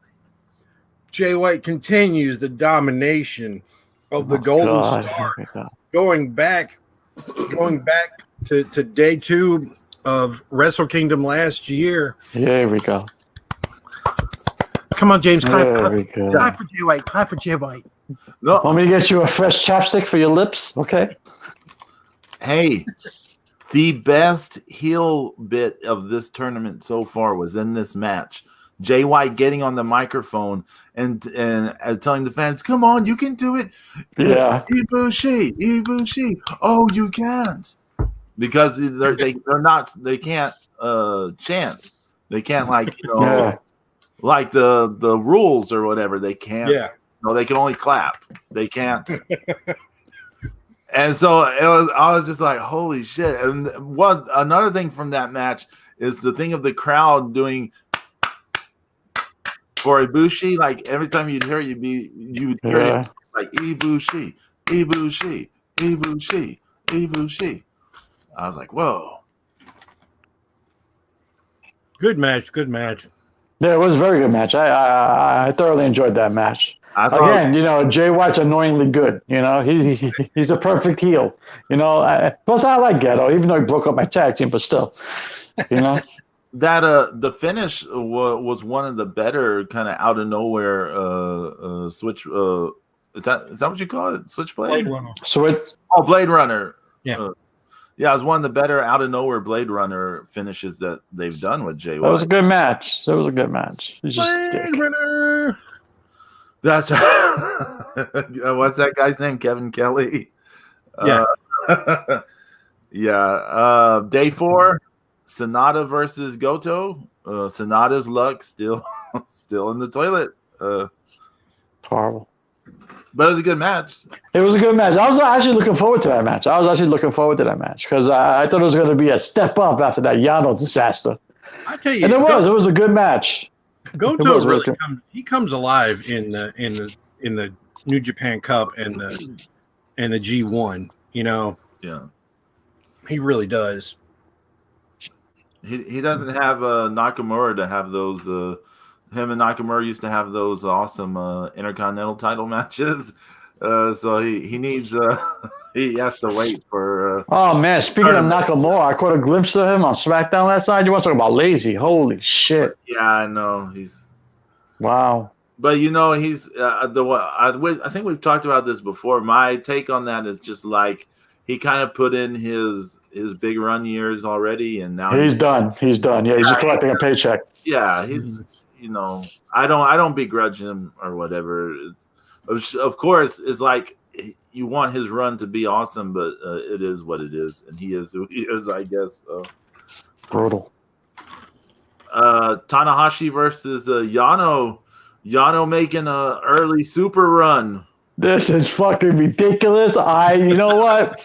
Jay White continues the domination of the Golden Star, going back to day 2 of Wrestle Kingdom last year. Here we go. Come on, James. Clap for Jay White. Clap for Jay White. No. Want me to get you a fresh chapstick for your lips? Okay. Hey, the best heel bit of this tournament so far was in this match. Jay White getting on the microphone and telling the fans, "Come on, you can do it." Yeah. Ibushi. Oh, you can't. Because they can't chant. They can't like the rules or whatever. They can't. Yeah. No, they can only clap. They can't. And so I was just like, holy shit. And another thing from that match is the thing of the crowd doing for Ibushi, like every time you'd hear it, you'd hear it like Ibushi. I was like, whoa. Good match. Yeah, it was a very good match. I thoroughly enjoyed that match. Jay White's annoyingly good. He's a perfect heel. Plus I like Ghetto, even though he broke up my tag team, but still, That the finish was one of the better kind of out of nowhere switch. Is that what you call it? Switchblade? Blade Runner. Blade Runner. Yeah. Yeah, it was one of the better out of nowhere Blade Runner finishes that they've done with Jay White. That was a good match. He's just Blade Runner. That's what's that guy's name? Kevin Kelly. Yeah. Day 4, Sonata versus Goto. Sonata's luck still in the toilet. horrible. But it was a good match. It was a good match. I was actually looking forward to that match. Because I thought it was going to be a step up after that Yano disaster. I tell you, And it was a good match. Goto really comes alive in the New Japan Cup and the G1. You know, yeah, he really does. He doesn't have Nakamura to have those. Him and Nakamura used to have those awesome Intercontinental title matches. So he needs. He has to wait for. Oh man! Speaking of Nakamura, I caught a glimpse of him on SmackDown last night. You want to talk about lazy? Holy shit! Yeah, I know he's. Wow. But you know he's I think we've talked about this before. My take on that is just like he kind of put in his big run years already, and now he's done. He's done. Yeah, he's just collecting a paycheck. Yeah, he's. You know, I don't begrudge him or whatever. It's of course it's like you want his run to be awesome, but it is what it is, and he is who he is, I guess. So. Brutal. Tanahashi versus Yano. Yano making a early super run. This is fucking ridiculous. You know what?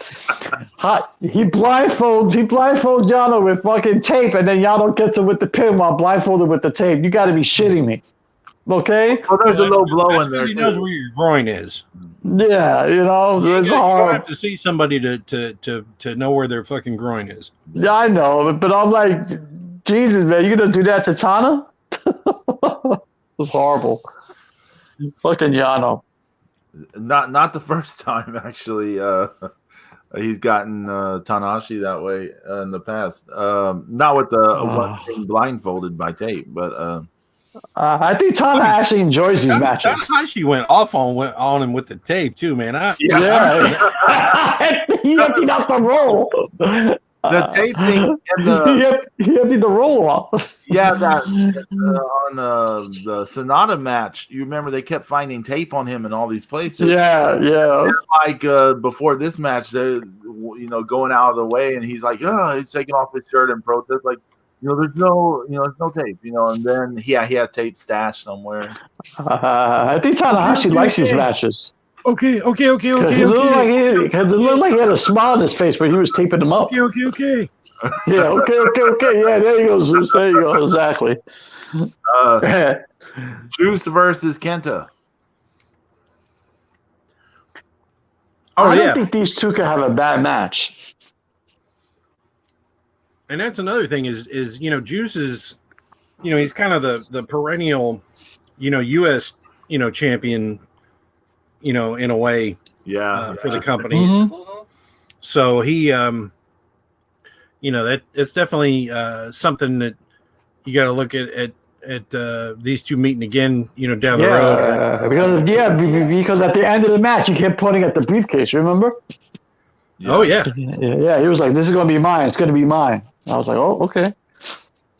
He blindfolds Yano with fucking tape, and then Yano gets him with the pin while blindfolded with the tape. You got to be shitting me. Okay? Well, there's a low blow in there. He knows where your groin is. Yeah, you know. You don't have to see somebody to know where their fucking groin is. Yeah, I know, but I'm like, Jesus, man, you gonna do that to Tana? It's horrible. Fucking Yano. Not the first time actually. He's gotten Tanahashi that way in the past. Not with the one being blindfolded by tape, but I think Tana actually enjoys these matches. Tanahashi went off on him with the tape too, man. He emptied out the roll. The tape thing and he emptied the roll off. Yeah, that on the Sonata match, you remember they kept finding tape on him in all these places. Yeah. And like before this match, they're going out of the way, and he's like, he's taking off his shirt and protest, like, there's no tape, and then he had tape stashed somewhere. I think Tanahashi likes these matches. Okay. Because it looked like he had a smile on his face when he was taping them up. Okay. Yeah, okay. Yeah, there you go, Zeus. There you go, exactly. Juice versus Kenta. I don't think these two can have a bad match. And that's another thing is Juice is, he's kind of the perennial, U.S. champion. In a way, for the companies. Mm-hmm. So he, it's definitely something that you got to look at these two meeting again, down the road. Because at the end of the match, he kept pointing at the briefcase. Remember? Yeah. Oh yeah. Yeah. He was like, "This is going to be mine. It's going to be mine." I was like, "Oh, okay."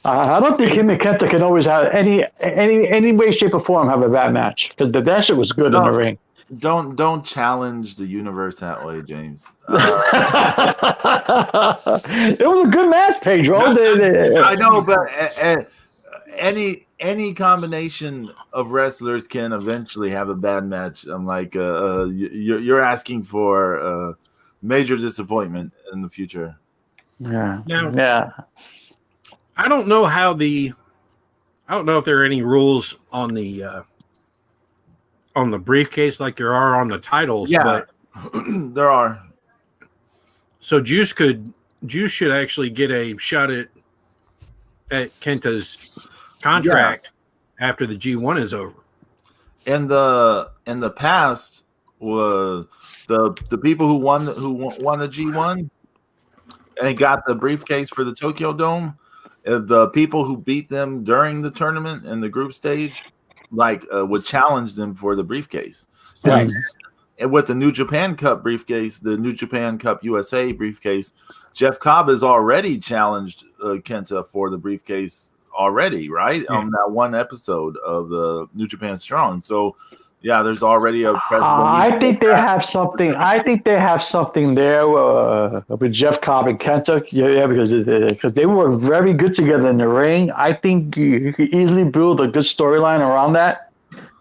I don't think him and Kenta can always have any way, shape, or form have a bad match because that shit was good in the ring. Don't challenge the universe that way, James. It was a good match, Pedro. I know, but any combination of wrestlers can eventually have a bad match. I'm like, you're asking for major disappointment in the future. Yeah. Yeah. I don't know if there are any rules on the briefcase like there are on the titles. Yeah, but there are. So Juice should actually get a shot at Kenta's contract after the G1 is over. In the past, the people who won the G1 and got the briefcase for the Tokyo Dome, the people who beat them during the tournament and the group stage, would challenge them for the briefcase. Right. And with the New Japan Cup briefcase, the New Japan Cup USA briefcase, Jeff Cobb has already challenged Kenta for the briefcase already, right? On that one episode of the New Japan Strong. So, yeah, there's already a precedent. I think they have something. There with Jeff Cobb and Kenta. Yeah, because they were very good together in the ring. I think you could easily build a good storyline around that.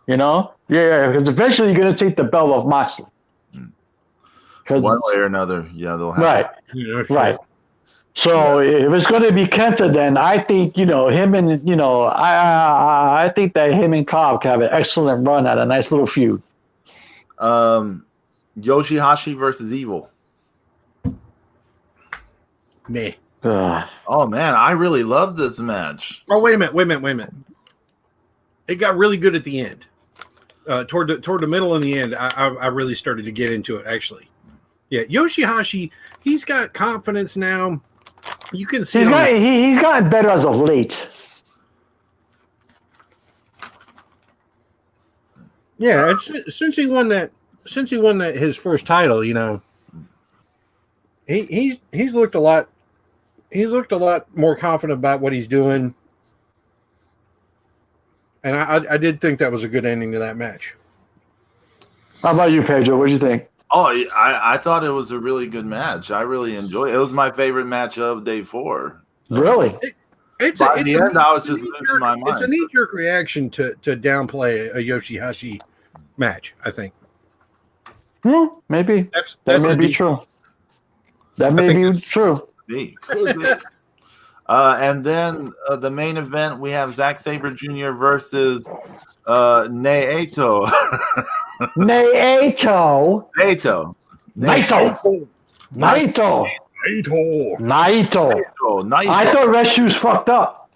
You know? Yeah, because eventually you're going to take the belt off Moxley. One way or another, yeah, they'll have to. Right. So if it's going to be Kenta, then I think him and I think that him and Cobb can have an excellent run at a nice little feud. Yoshihashi versus Evil. Me. Oh man, I really love this match. Oh wait a minute. It got really good at the end. Toward the middle and the end, I really started to get into it actually. Yeah, Yoshihashi, he's got confidence now. You can see he's gotten better as of late. Yeah, since he won that his first title, he's looked a lot more confident about what he's doing. And I did think that was a good ending to that match. How about you, Pedro? What did you think? Oh, I thought it was a really good match. I really enjoyed it. It was my favorite match of day 4. Really? By the end, I was just losing my mind. It's a knee-jerk reaction to downplay a Yoshihashi match, I think. Maybe. That may be true. That may be true. Could be. And then the main event, we have Zack Sabre Jr. versus Naito. Naito. I thought Red Shoes fucked up.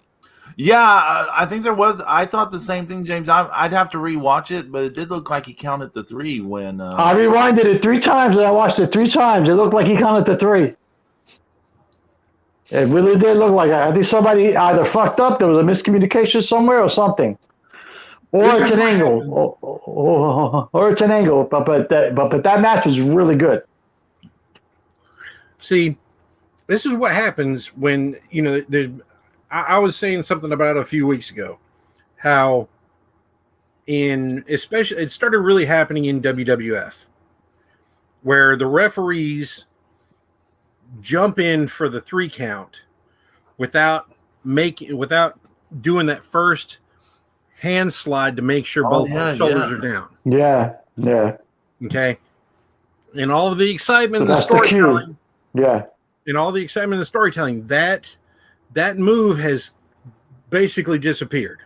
Yeah, I think there was. I thought the same thing, James. I'd have to rewatch it, but it did look like he counted the 3 when. I rewinded it 3 times and I watched it 3 times. It looked like he counted the 3. It really did look like I think somebody either fucked up, there was a miscommunication somewhere or something. Or it's an angle. Or it's an angle. But that match was really good. See, this is what happens when, there's I was saying something about a few weeks ago, how especially it started really happening in WWF, where the referees jump in for the 3 count without doing that first hand slide to make sure both shoulders are down. Yeah. Okay. And all of the excitement and the storytelling. And all the excitement and storytelling, that move has basically disappeared.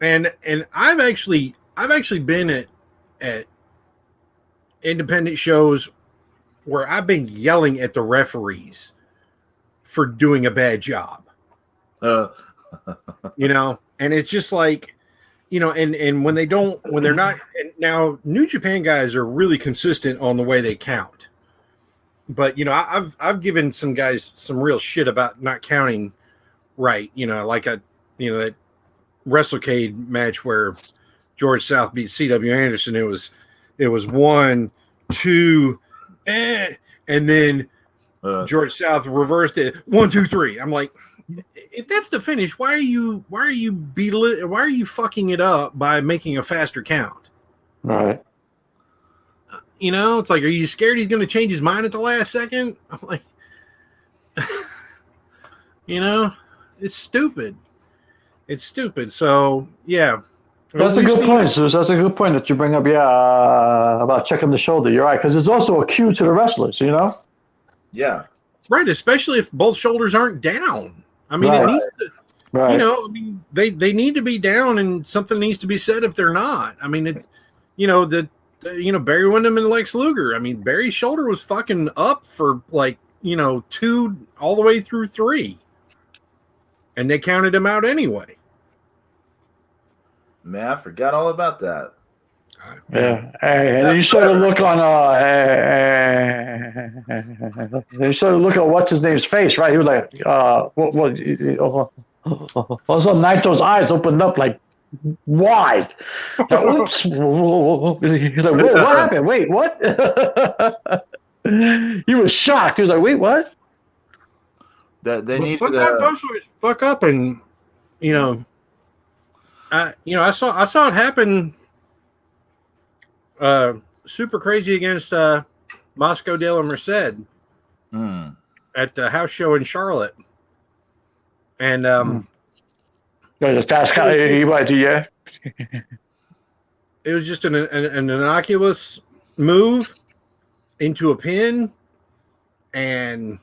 And I've actually been at independent shows where I've been yelling at the referees for doing a bad job. And it's just like, and when they're not, and now New Japan guys are really consistent on the way they count. But, I've given some guys some real shit about not counting right, like that WrestleCade match where George South beat C.W. Anderson. It was 1, 2, and then George South reversed it 1, 2, 3. I'm like, if that's the finish, why are you fucking it up by making a faster count? Right. It's like, are you scared he's going to change his mind at the last second? I'm like, it's stupid. It's stupid. So yeah. That's a good point, Zeus. That's a good point that you bring up. Yeah, about checking the shoulder. You're right, because it's also a cue to the wrestlers. Yeah. Right, especially if both shoulders aren't down. I mean, it needs to. Right. They need to be down, and something needs to be said if they're not. I mean, Barry Windham and Lex Luger. I mean, Barry's shoulder was fucking up for 2 all the way through 3, and they counted him out anyway. Man, I forgot all about that. Yeah, and you sort of look on you sort of look at what's his name's face, right? He was like, all of a sudden Naito's eyes opened up like wide. Like, oops. He's like, whoa, what happened? Wait, what? He was shocked. He was like, wait, what? They need sometimes also fuck up, and I saw it happen. Super crazy against Moscow De La Merced at the house show in Charlotte, and the fast count. He went to It was just an innocuous move into a pin, and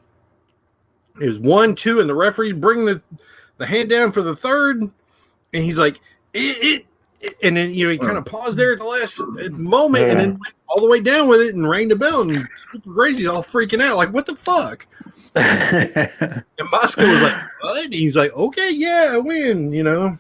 it was 1-2, and the referee bring the hand down for the third, and he's like, and then he kind of paused there at the last moment, and then went all the way down with it and rang the bell, and Super Crazy's all freaking out, like, what the fuck? And Moscow was like, what? And he's like, okay, yeah, I win,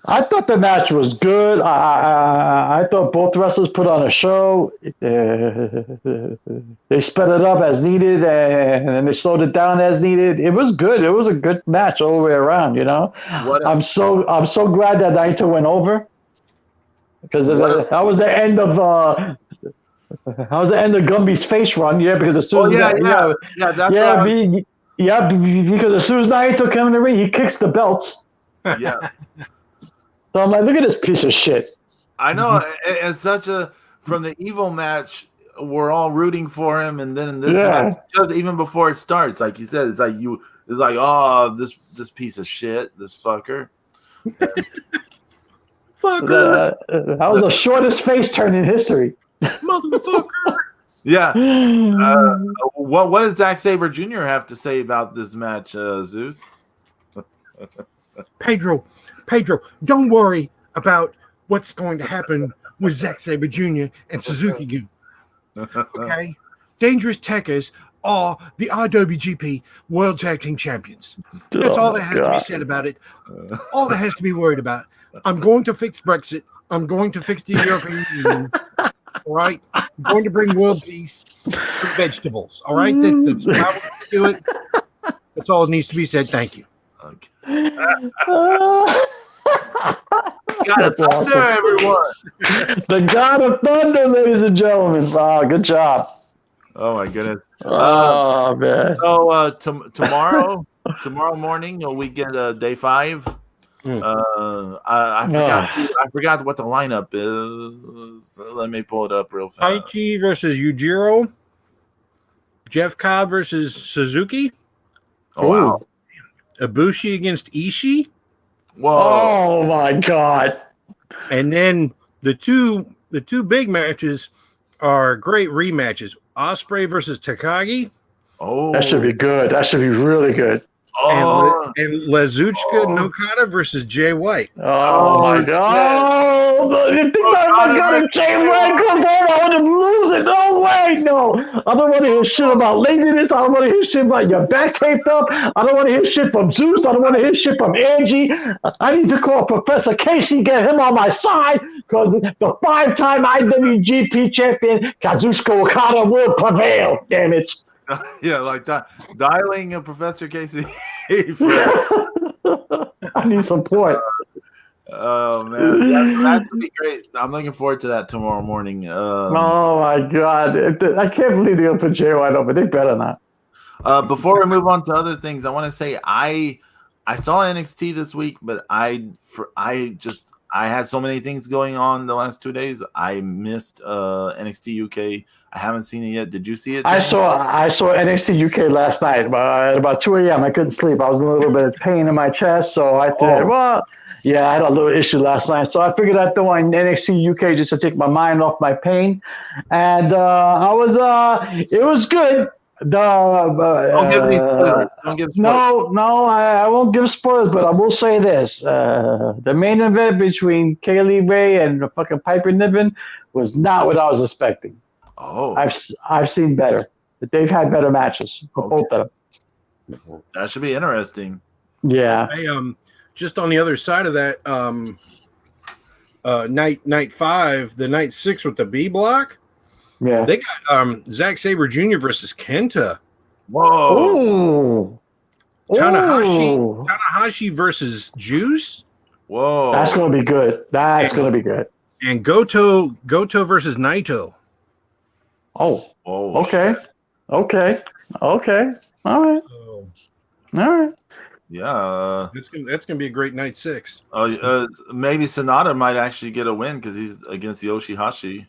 I thought the match was good. I thought both wrestlers put on a show. They sped it up as needed, and then they slowed it down as needed. It was good. It was a good match all the way around. I'm so glad that Naito went over, because that was the end of Gumby's face run. Yeah, because as soon as because as soon as Naito came in the ring, he kicks the belts. Yeah. So I'm like, look at this piece of shit. I know. It's such from the evil match, we're all rooting for him, and then in this match, just even before it starts, like you said, it's like oh, this piece of shit, this fucker. Fucker. That was the shortest face turn in history. Motherfucker. Yeah. What does Zack Sabre Jr. have to say about this match, Zeus? Pedro, don't worry about what's going to happen with Zack Sabre Jr. and Suzuki Gun. Okay? Dangerous Tekkers are the IWGP World Tag Team Champions. That's all that has to be said about it. All that has to be worried about. I'm going to fix Brexit. I'm going to fix the European Union. All right? I'm going to bring world peace through vegetables. All right? That's how we're going to do it. That's all that needs to be said. Thank you. Okay. God of Thunder, everyone. The God of Thunder, ladies and gentlemen. Wow, good job. Oh my goodness. Man. So tomorrow morning, we get day 5. I forgot what the lineup is. Let me pull it up real fast. Taichi versus Yujiro. Jeff Cobb versus Suzuki. Oh wow. Ibushi against Ishii. Whoa! Oh my God! And then the two big matches are great rematches. Ospreay versus Takagi. Oh, that should be good. That should be really good. Oh, and Lazuchika Nokata versus Jay White. Oh my God! You think I got a Jay White goes on? I want to lose it. No way, no. I don't want to hear shit about laziness. I don't want to hear shit about your back taped up. I don't want to hear shit from Zeus. I don't want to hear shit from Angie. I need to call Professor Casey, get him on my side, because the 5-time IWGP champion Kazuchika Okada will prevail. Damn it. Yeah, like that. Dialing Professor Casey. I need support. Oh man, that would be great. I'm looking forward to that tomorrow morning. Oh my God, I can't believe they're gonna put Jay White over. They better not. Before we move on to other things, I want to say I saw NXT this week, but I had so many things going on the last 2 days. I missed NXT UK. I haven't seen it yet. Did you see it, Jay? I saw NXT UK last night, but at about 2 a.m. I couldn't sleep. I was in a little bit of pain in my chest, so I thought, I had a little issue last night. So I figured I'd throw on NXT UK just to take my mind off my pain, and it was good. Don't give any spoilers. Don't give spoilers. No, I won't give spoilers, but I will say this: the main event between Kaylee Ray and the fucking Piper Niven was not what I was expecting. Oh, I've seen better. But they've had better matches for both of them. That should be interesting. Yeah. Hey, just on the other side of that, night 5, the night 6 with the B block. Yeah. They got Zack Sabre Jr. versus Kenta. Whoa. Ooh. Tanahashi versus Juice. Whoa. That's gonna be good. Gonna be good. And Goto versus Naito. Oh. Okay. Okay. All right. All right. Yeah. That's gonna be a great night 6. Maybe Sonata might actually get a win because he's against Yoshihashi.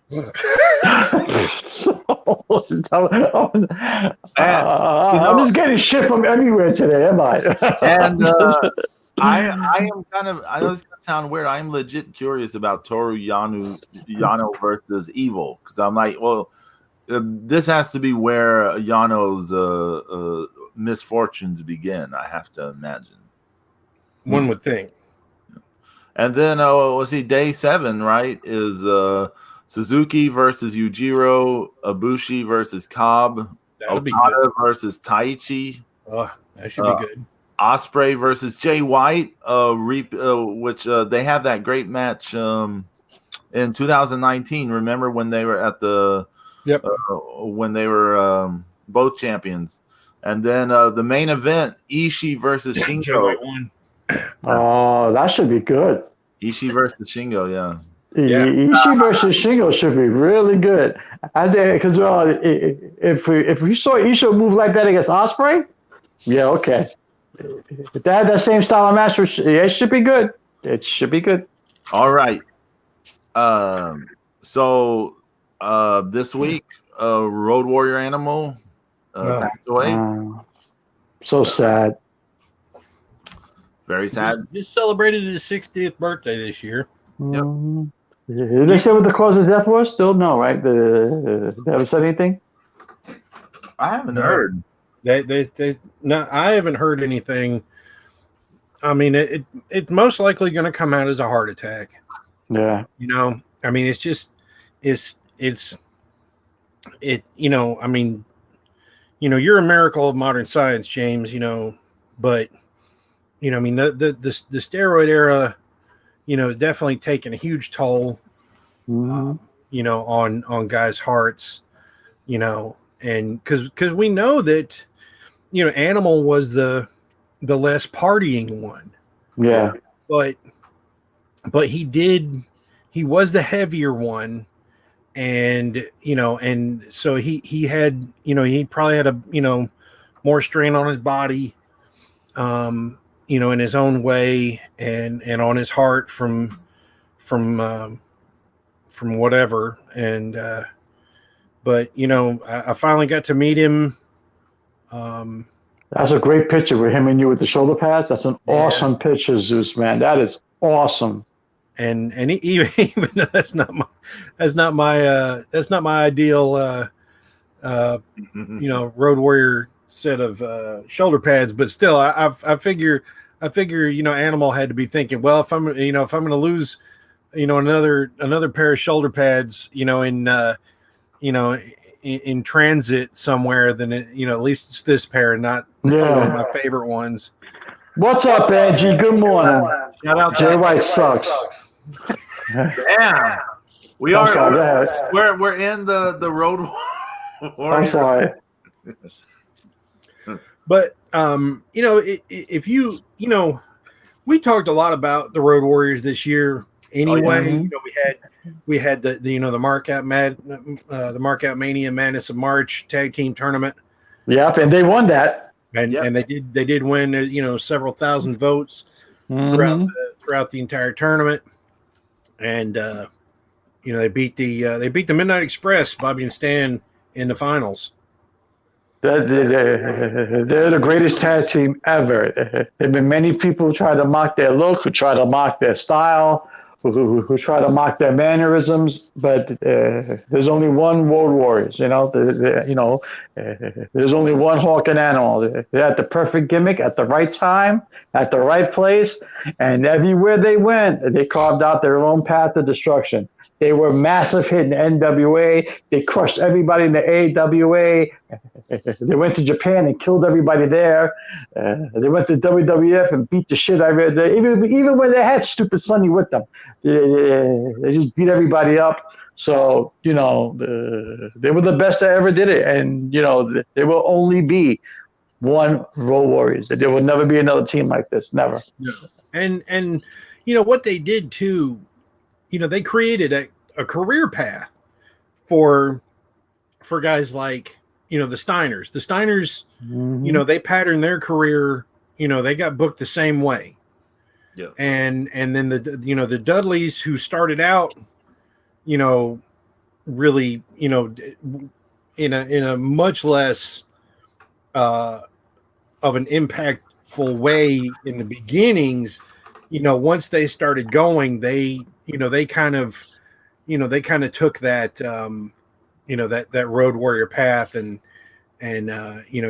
I'm just getting shit from everywhere today, am I? And I am kind of. I know this gonna sound weird. I am legit curious about Toru Yano versus Evil because I'm like, well, this has to be where Yano's misfortunes begin. I have to imagine. One would think. And then, let's see, day 7, right, is Suzuki versus Yujiro, Ibushi versus Cobb, That'll be Okada good. versus Taichi. Oh, that should be good. Osprey versus Jay White, which they had that great match in 2019. Remember when they were at the when they were both champions, and then the main event, Ishii versus Shingo. Jay White won. Oh, that should be good. Ishii versus Shingo, yeah. Ishii versus Shingo should be really good. I think because if we saw Ishii move like that against Osprey, yeah, okay. If they had that same style of match, it should be good. It should be good. All right. So this week, Road Warrior Animal passed away. So sad. Very sad. Just celebrated his 60th birthday this year. Yep. Did they say what the cause of death was? Still no, right? They haven't said anything. I haven't heard. No, I haven't heard anything. I mean, it's most likely going to come out as a heart attack. Yeah. You know, I mean, it's just, you know, I mean, you know, you're a miracle of modern science, James, you know, but, you know, I mean, the steroid era, you know, is definitely taking a huge toll, you know, on guys' hearts, you know, and because we know that, you know, Animal was the less partying one. Yeah. But he was the heavier one. And, you know, and so he had, you know, he probably had a, you know, more strain on his body, you know, in his own way and on his heart from whatever. And, but, you know, I finally got to meet him. That's a great picture with him and you with the shoulder pads. That's an awesome picture, Zeus, man. That is awesome. And even though that's not my ideal, you know, Road Warrior set of shoulder pads, but still, I figure, you know, Animal had to be thinking, well, if I'm going to lose, you know, another pair of shoulder pads, you know, in transit somewhere, then you know, at least it's this pair and not one of my favorite ones. What's up, Angie? Good morning. Shout out Jay White sucks. Damn. We're in the Road Warrior. I'm sorry. But you know, if you know, we talked a lot about the Road Warriors this year anyway. You know, we had the you know, the Markout Mania Madness of March tag team tournament. Yep, and they won that. And they did win, you know, several thousand votes throughout the entire tournament. And you know, they beat the Midnight Express, Bobby and Stan, in the finals. They're the greatest tag team ever. There have been many people who try to mock their look, who try to mock their style, who try to mock their mannerisms, but there's only one Road Warriors, you know. There's only one Hawk and Animal. They had the perfect gimmick at the right time, at the right place, and everywhere they went, they carved out their own path to destruction. They were massive hit in the NWA. They crushed everybody in the AWA. They went to Japan and killed everybody there. They went to WWF and beat the shit out of it. Even when they had Stupid Sonny with them, they just beat everybody up. So, you know, they were the best that ever did it. And, you know, there will only be one Road Warriors. There will never be another team like this. Never. Yeah. And you know, what they did too, you know, they created a career path for guys like, you know, the Steiners. The Steiners, you know, they patterned their career, you know, they got booked the same way. Yeah. And then the Dudleys, who started out, you know, really, you know, in a much less of an impact successful way in the beginnings, once they started going, they kind of took that, that Road Warrior path and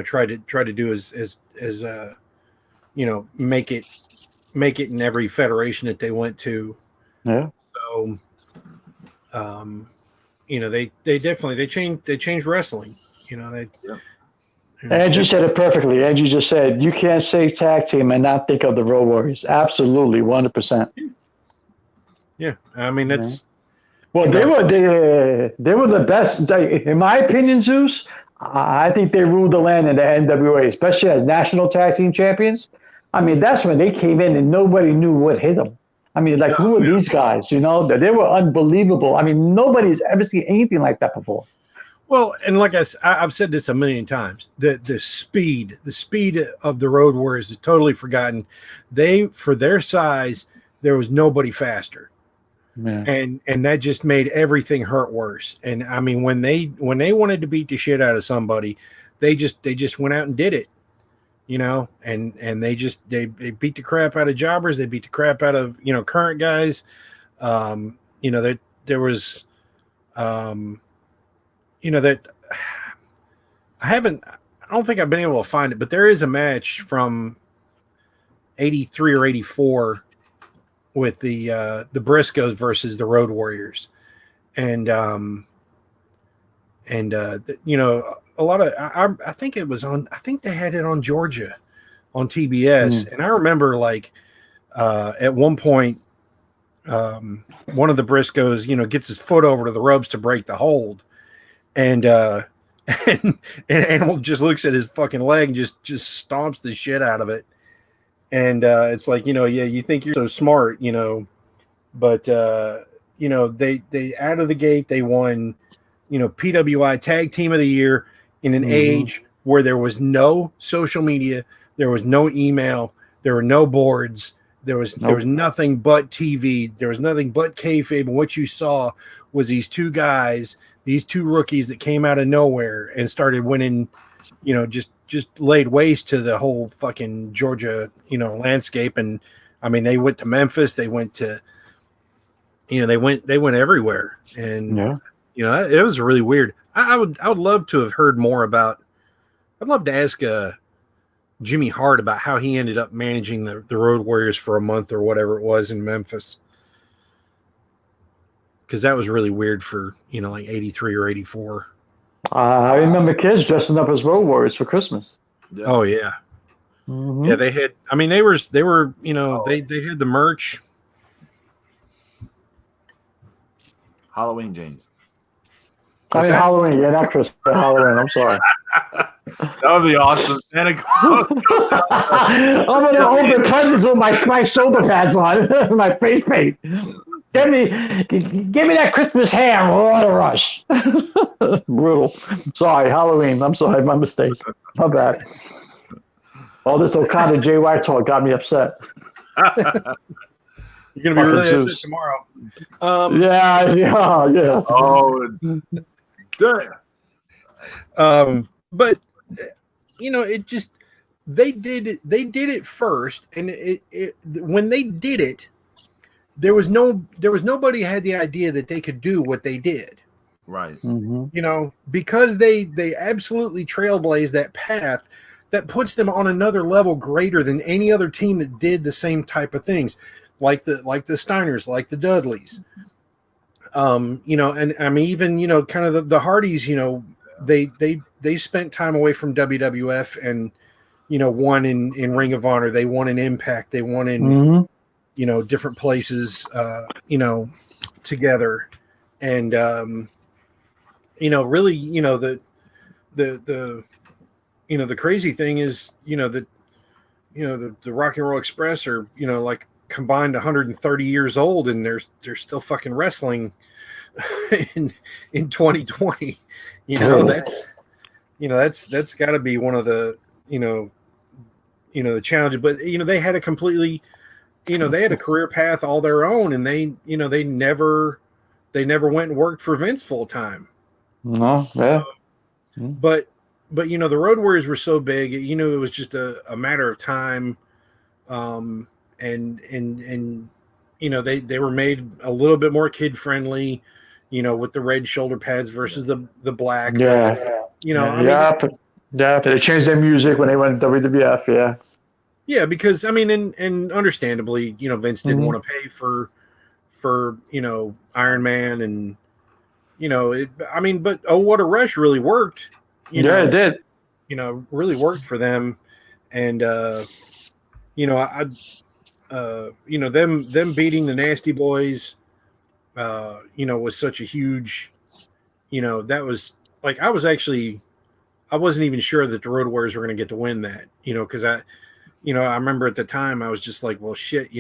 try to do as make it in every federation that they went to. Yeah. So, they definitely changed wrestling. Angie said it perfectly. Angie just said, you can't say tag team and not think of the Road Warriors. Absolutely, 100%. Yeah, I mean, that's... Well, they were the best. In my opinion, Zeus, I think they ruled the land in the NWA, especially as national tag team champions. I mean, that's when they came in and nobody knew what hit them. I mean, like, who are these guys? They were unbelievable. I mean, nobody's ever seen anything like that before. Well, and like I've said this a million times, the speed of the Road Warriors is totally forgotten. For their size, there was nobody faster. Yeah. And that just made everything hurt worse. And I mean, when they wanted to beat the shit out of somebody, they just went out and did it, and they beat the crap out of jobbers. They beat the crap out of, current guys. There was, that I don't think I've been able to find it, but there is a match from 83 or 84 with the Briscoes versus the Road Warriors. And a lot of, I think it was I think they had it on Georgia on TBS. And I remember at one point, one of the Briscoes, gets his foot over to the ropes to break the hold. And Animal just looks at his fucking leg and just stomps the shit out of it. And it's like, you think you're so smart, but they out of the gate, they won, PWI Tag Team of the Year in an age where there was no social media, there was no email, there were no boards, there was nothing but TV, there was nothing but kayfabe, and what you saw was these two guys, these two rookies that came out of nowhere and started winning, just laid waste to the whole fucking Georgia, landscape. And I mean, they went to Memphis, they went to, they went everywhere. And, it was really weird. I would love to have heard more about, I'd love to ask Jimmy Hart about how he ended up managing the Road Warriors for a month or whatever it was in Memphis. Because that was really weird for, 83 or 84. I remember kids dressing up as Road Warriors for Christmas. Yeah. Oh, yeah. Mm-hmm. Yeah, they had, I mean, they were, they had the merch. Halloween, James. Halloween. Yeah, not Christmas. Halloween. I'm sorry. That would be awesome. Santa Claus. I'm going to open countries with my shoulder pads on, my face paint. Give me that Christmas ham. What a rush. Brutal. Sorry, Halloween. I'm sorry, my mistake. My bad. All this Okada JY talk got me upset. You're going to be really upset tomorrow. Yeah. Oh, damn. But, it just, they did it first. And when they did it, there was nobody had the idea that they could do what they did. Right. Mm-hmm. Because they absolutely trailblazed that path that puts them on another level greater than any other team that did the same type of things, like the Steiners, like the Dudleys. And I mean, even, kind of the Hardys, they spent time away from WWF and, won in Ring of Honor. They won in Impact. They won in, different places, together. And, really, the crazy thing is, that, the Rock and Roll Express are, combined 130 years old and they're still fucking wrestling in 2020. That's got to be one of the, the challenge. But, they had a completely, they had a career path all their own, and they never went and worked for Vince full time. No, yeah. But the Road Warriors were so big, it was just a matter of time. And they were made a little bit more kid friendly, with the red shoulder pads versus the black. Yeah. But, they changed their music when they went to WWF. Yeah. Yeah, because and understandably, Vince didn't want to pay for Iron Man, and but Oh What a Rush really worked. It did. Really worked for them, and them beating the Nasty Boys, was such a huge, that was like I wasn't even sure that the Road Warriors were going to get to win that, because I remember at the time I was just like, well, shit,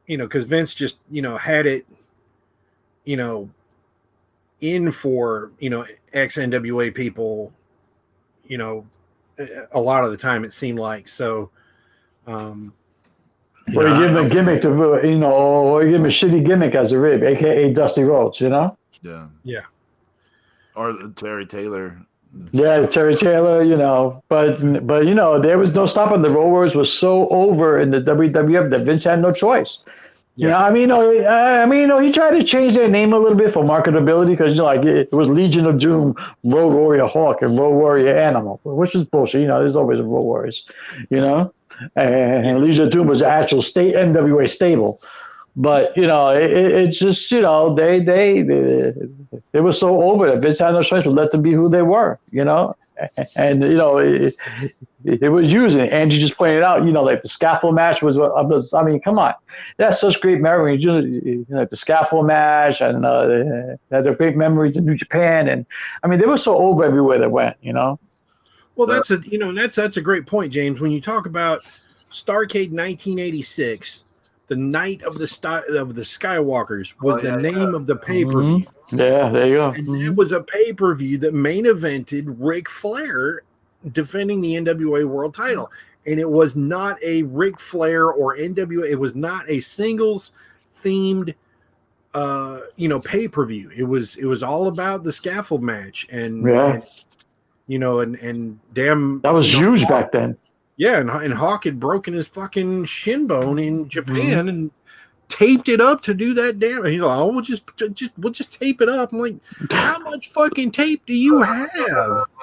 because Vince just, had it, in for, ex NWA people, a lot of the time it seemed like. So, Well, you give him a gimmick to, or you give him a shitty gimmick as a rib, aka Dusty Rhodes, Yeah. Yeah. Or Terry Taylor. Yeah, Terry Taylor, but there was no stopping. The Road Warriors was so over in the WWF that Vince had no choice. Yeah. He tried to change their name a little bit for marketability because it was Legion of Doom, Road Warrior Hawk, and Road Warrior Animal, which is bullshit. There's always a Road Warriors, and Legion of Doom was the actual state NWA stable. But it's just they were so over that Vince had no choice but let them be who they were, and it was using. Angie just pointed out, like the scaffold match was. I mean, come on, that's such great memories. The scaffold match, and they had their great memories in New Japan, and I mean, they were so over everywhere they went. Well, that's a great point, James. When you talk about Starrcade 1986. The Night of the Skywalkers was the name of the pay-per-view. Mm-hmm. Yeah, there you go. And it was a pay-per-view that main evented Ric Flair defending the NWA World Title. And it was not a Ric Flair or NWA. It was not a singles-themed, pay-per-view. It was all about the scaffold match. And damn. That was huge back then. Yeah, and Hawk had broken his fucking shin bone in Japan and taped it up to do that damn. We'll just tape it up. I'm like, how much fucking tape do you have?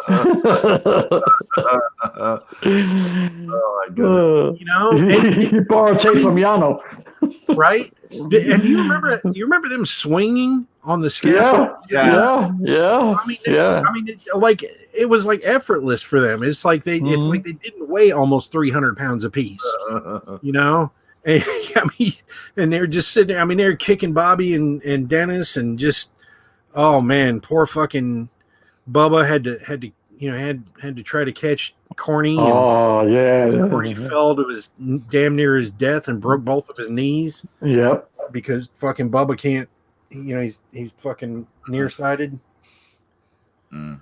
Oh my god! You borrowed tape from Yano, right? And you remember them swinging on the scaffold? Yeah. It was like effortless for them. It's like they didn't weigh almost 300 pounds apiece, and, and they're just sitting there. I mean, they're kicking Bobby and Dennis, and just, oh man, poor fucking Bubba had to try to catch Corny. Corny fell to his damn near his death and broke both of his knees. Yep. Because fucking Bubba can't. He's fucking nearsighted. Mm.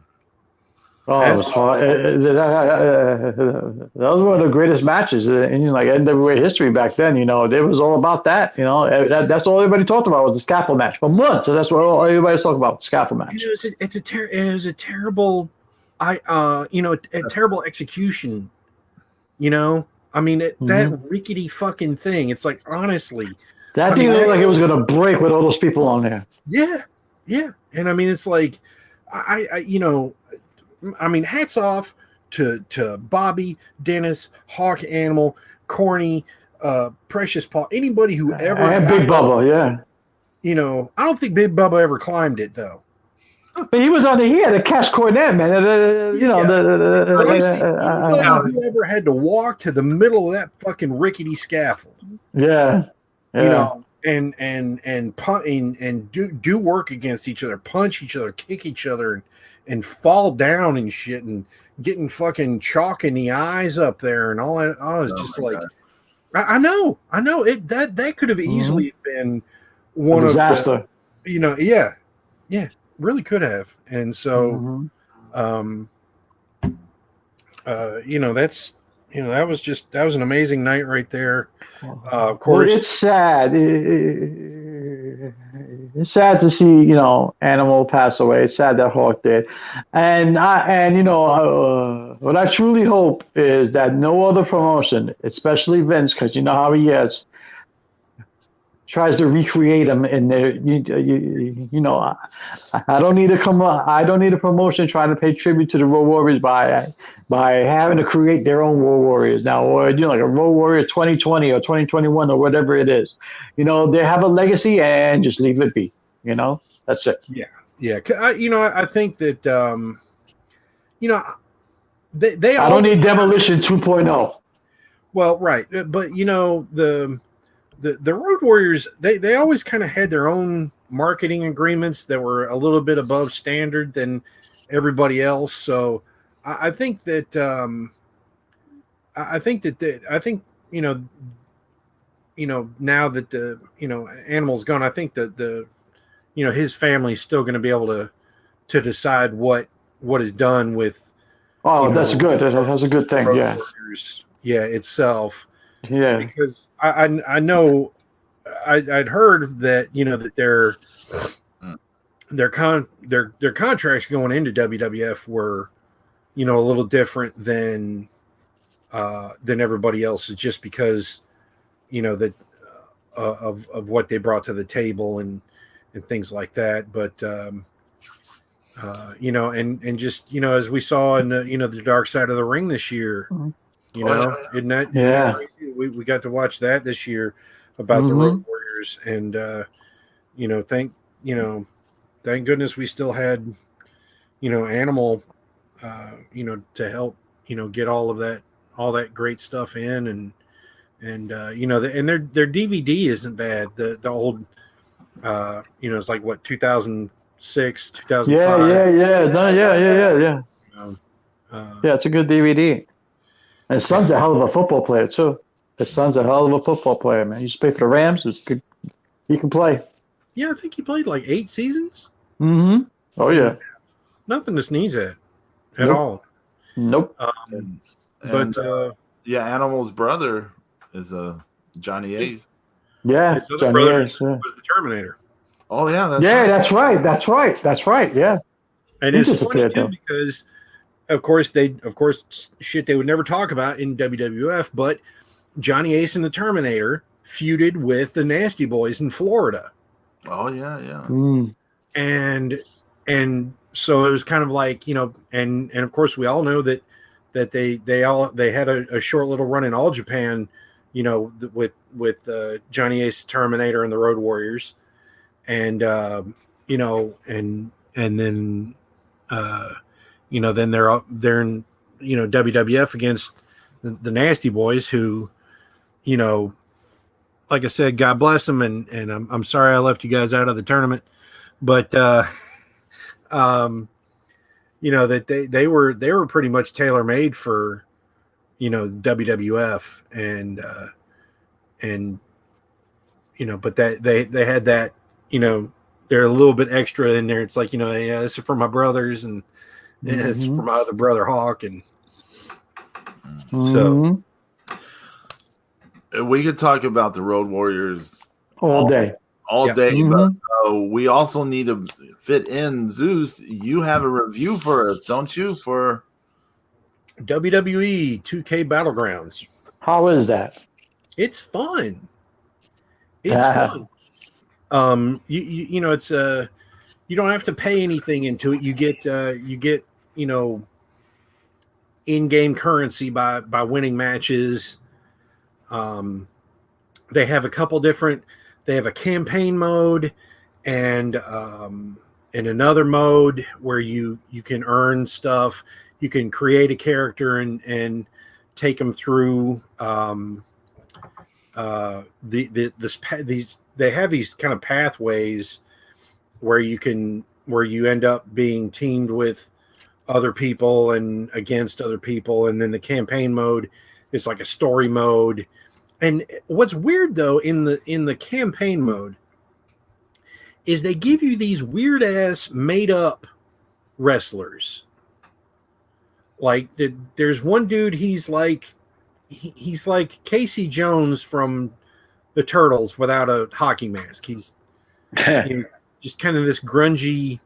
Oh, it was hard. That was one of the greatest matches in NWA history back then. It was all about that. That's all everybody talked about was the scaffold match for months. So that's what everybody was talking about, the scaffold match. It was a terrible, a terrible execution. I mean, that rickety fucking thing. It's like, honestly, that thing looked like it was gonna break with all those people on there. Yeah, and I mean, it's like, hats off to Bobby, Dennis, Hawk Animal, Corny, Precious Paul, anybody who ever and Big Bubba, yeah. I don't think Big Bubba ever climbed it though. But he was he had a cash cornet, man. Whoever had to walk to the middle of that fucking rickety scaffold. Yeah. And do work against each other, punch each other, kick each other, and fall down and shit, and getting fucking chalk in the eyes up there and all that. Oh, it's just like, I know it. That could have easily been one of disaster. Yeah, really could have. And so, that was an amazing night right there. Of course, it's sad. it's sad to see, Animal pass away. It's sad that Hawk did. What I truly hope is that no other promotion, especially Vince, because you know how he is, tries to recreate him in there. I don't need I don't need a promotion trying to pay tribute to the Road Warriors by having to create their own Road Warriors now, or like a Road Warrior 2020 or 2021 or whatever it is. They have a legacy and just leave it be. That's it. Yeah. I think that they I don't need Demolition 2.0. Well, right, but the Road Warriors, they always kind of had their own marketing agreements that were a little bit above standard than everybody else. So I think that now that the Animal's gone, I think that his family's still going to be able to decide what is done with. Oh, that's good. That's a good thing. Yeah. Warriors, itself. Yeah, because I know I'd heard that that their contracts going into WWF were a little different than everybody else's, just because that of what they brought to the table and things like that. But and just as we saw in the Dark Side of the Ring this year. Isn't that? Yeah. We got to watch that this year about the Road Warriors, and thank goodness we still had Animal to help get all that great stuff in, and their DVD isn't bad. The old it's like what 2006 2005. Yeah. Yeah, it's a good DVD. And his son's a hell of a football player, too. His son's a hell of a football player, man. He used to play for the Rams. It's good. He can play. Yeah, I think he played like 8 seasons. Mm-hmm. Oh, yeah. Nothing to sneeze at Nope. all. Nope. Animal's brother is Johnny Ace. Yeah, his other Johnny brother Ace, yeah. was the Terminator. Oh, yeah. That's right. Yeah. And He it's disappeared, funny, too, though. because Of course, they would never talk about in WWF, but Johnny Ace and the Terminator feuded with the Nasty Boys in Florida. Oh yeah. Mm. And so it was kind of like, and of course we all know that they had a short little run in All Japan, with Johnny Ace, the Terminator, and the Road Warriors, and then then they're in WWF against the Nasty Boys, who, like I said, God bless them, and I'm sorry I left you guys out of the tournament, but that they were pretty much tailor made for WWF, and but that they had that they're a little bit extra in there. It's like this is for my brothers, and it's for my other brother Hawk, and so we could talk about the Road Warriors all day, but we also need to fit in Zeus. You have a review for us, don't you? For WWE 2K Battlegrounds. How is that? It's fun. It's fun. It's you don't have to pay anything into it. You get in-game currency by winning matches. They have a couple different. They have a campaign mode and another mode where you can earn stuff. You can create a character and take them through these. They have these kind of pathways where you end up being teamed with other people and against other people, and then the campaign mode is like a story mode. And what's weird though in the campaign mode is they give you these weird ass made up wrestlers. Like there's one dude, he's like Casey Jones from the Turtles without a hockey mask. just kind of this grungy,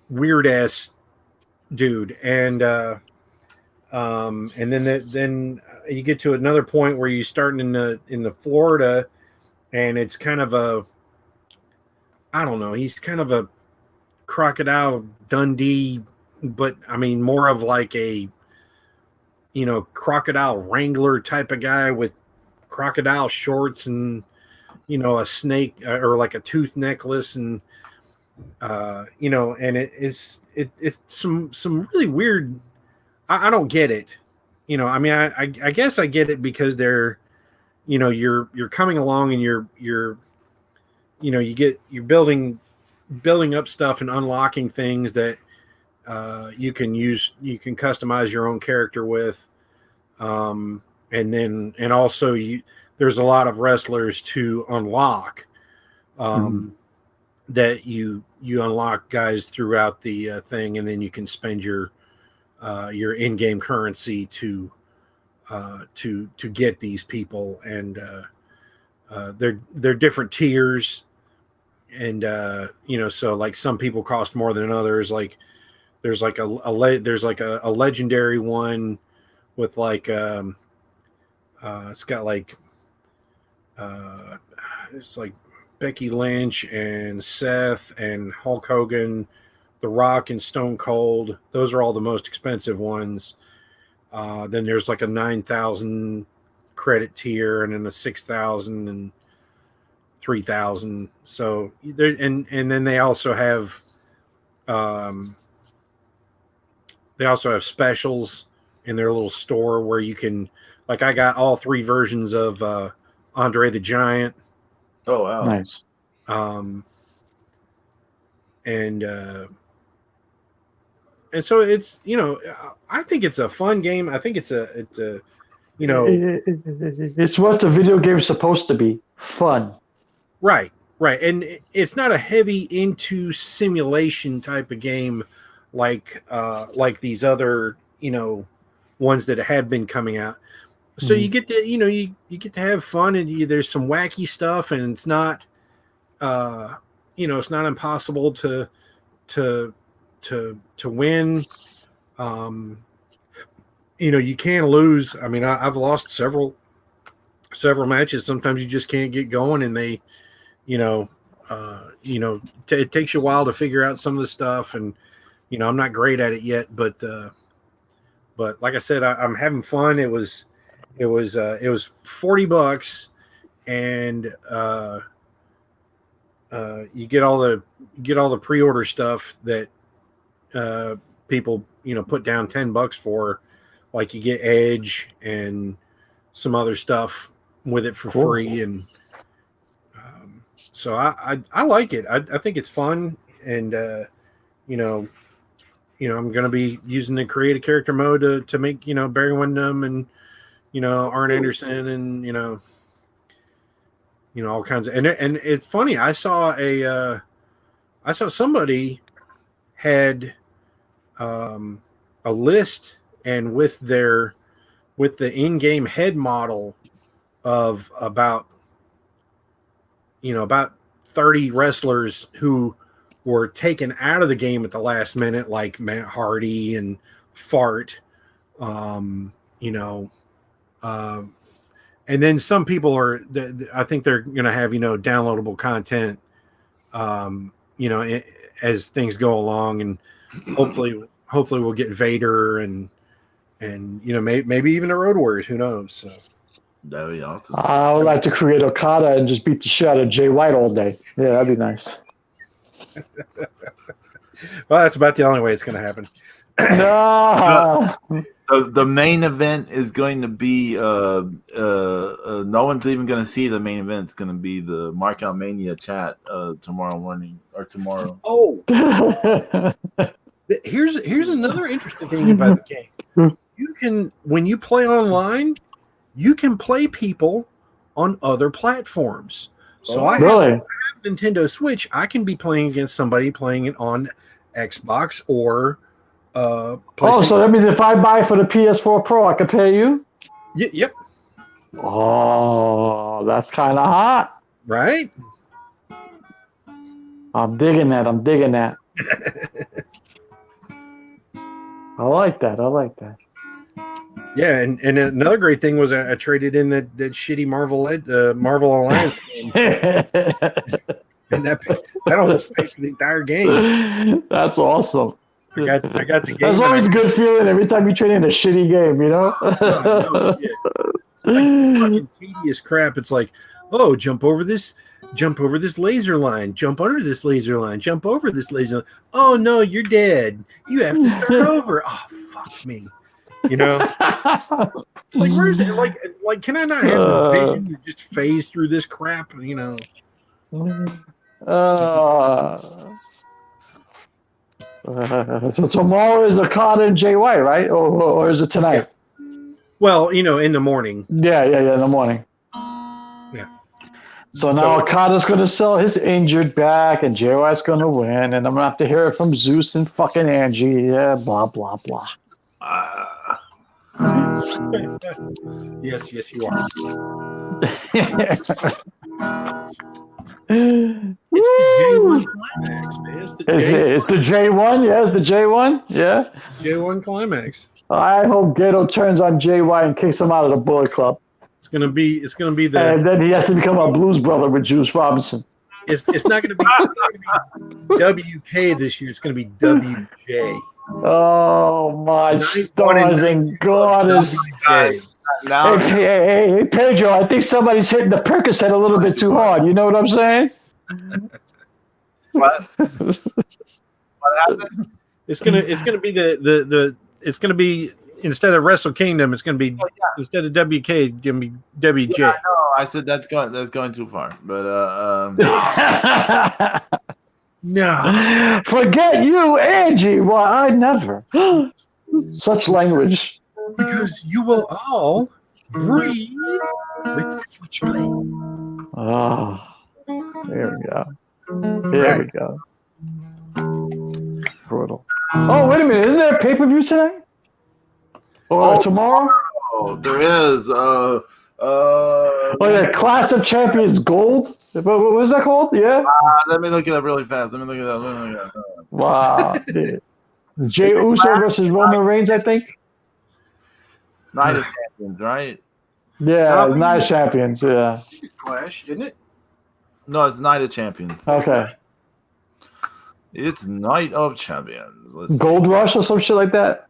weird ass dude, and then you get to another point where you're starting in the Florida, and it's kind of a, I don't know, he's kind of a Crocodile Dundee, but I mean more of like a, crocodile wrangler type of guy with crocodile shorts and a snake or like a tooth necklace, and and it's some really weird. I don't get it. I mean, I guess I get it because they're, you're coming along and you're building up stuff and unlocking things that you can customize your own character with, and also there's a lot of wrestlers to unlock, that you unlock guys throughout the thing, and then you can spend your in-game currency to get these people, and they're different tiers, and so like some people cost more than others. Like there's like a legendary one with like it's got like it's like Becky Lynch and Seth and Hulk Hogan, The Rock and Stone Cold. Those are all the most expensive ones. Then there's like a 9,000 credit tier, and then a 6,000 and 3,000. So there, and then they also have specials in their little store where you can, like, I got all 3 versions of Andre the Giant. Oh wow, nice. And so it's, I think it's a fun game. I think it's a it's what the video game is supposed to be, fun. Right. And it's not a heavy into simulation type of game like these other, ones that have been coming out. So you get to, you get to have fun, and there's some wacky stuff, and it's not, it's not impossible to win. You can lose. I mean, I've lost several matches. Sometimes you just can't get going, and they, it takes you a while to figure out some of the stuff, and I'm not great at it yet, but like I said, I'm having fun. It was $40, and you get all the pre-order stuff that people put down $10 for, like you get Edge and some other stuff with it for free, and so I like it. I think it's fun, and I'm going to be using the create a character mode to make Barry Windham and Arn Anderson and all kinds of, and it's funny. I saw somebody had a list, and with the in-game head model of about 30 wrestlers who were taken out of the game at the last minute, like Matt Hardy and Fart, and then some people are, I think they're going to have, downloadable content, as things go along, and hopefully we'll get Vader and maybe even the Road Warriors. Who knows? So that'd be awesome. I would like to create Okada and just beat the shit out of Jay White all day. Yeah, that'd be nice. Well, that's about the only way it's going to happen. No. The main event is going to be no one's even going to see the main event. It's going to be the Markout Mania chat tomorrow morning or tomorrow. Oh, here's another interesting thing about the game. You can, when you play online, you can play people on other platforms. So I have Nintendo Switch. I can be playing against somebody playing it on Xbox or PlayStation. Oh, so that means if I buy for the PS4 Pro, I can pay you? Yep. Oh, that's kind of hot. Right? I'm digging that. I like that. Yeah, and another great thing was I traded in that shitty Marvel Alliance game, and that almost paid for the entire game. That's awesome. I got the game. That's always a good feeling every time you trade in a shitty game, you know? No shit. Like fucking tedious crap. It's like, oh, jump over this laser line, jump under this laser line, jump over this laser line. Oh no, you're dead. You have to start over. Oh fuck me. You know? Like where's it? Like can I not have the vision to just phase through this crap, you know? So tomorrow is Okada and Jay White, right? Or is it tonight? Yeah. Well, you know, in the morning. Yeah, in the morning. Yeah. So now Okada's going to sell his injured back, and Jay White's going to win, and I'm going to have to hear it from Zeus and fucking Angie. Yeah, blah, blah, blah. Yes, you are. It's the G1 Climax, man. It's the J1. Yeah, it's the J1. Yeah. J1 Climax. I hope Gato turns on JY and kicks him out of the Bullet Club. It's gonna be the. And then he has to become a blues brother with Juice Robinson. It's not gonna be WK this year. It's gonna be WJ. Oh my stars and goddess! Hey, Pedro, I think somebody's hitting the Percocet a little bit too hard. You know what I'm saying? What happened? It's gonna be instead of Wrestle Kingdom, it's gonna be instead of WK, it's gonna be WJ. Yeah, no, I said that's going too far, but no. Forget you, Angie. Why I never. Such language. Because you will all breathe with Switchblade. Oh, there we go. There we go. Brutal. Oh, wait a minute. Isn't there a pay-per-view tonight? Or tomorrow? Oh, there is. Yeah, Clash of Champions Gold. What was that called? Yeah. Let me look it up really fast. Wow. Jey Uso versus Roman Reigns, I think. Night of Champions, right? Yeah, Night of Champions. Yeah. Clash, isn't it? No, it's Night of Champions. Okay. It's Night of Champions. Gold Rush or some shit like that.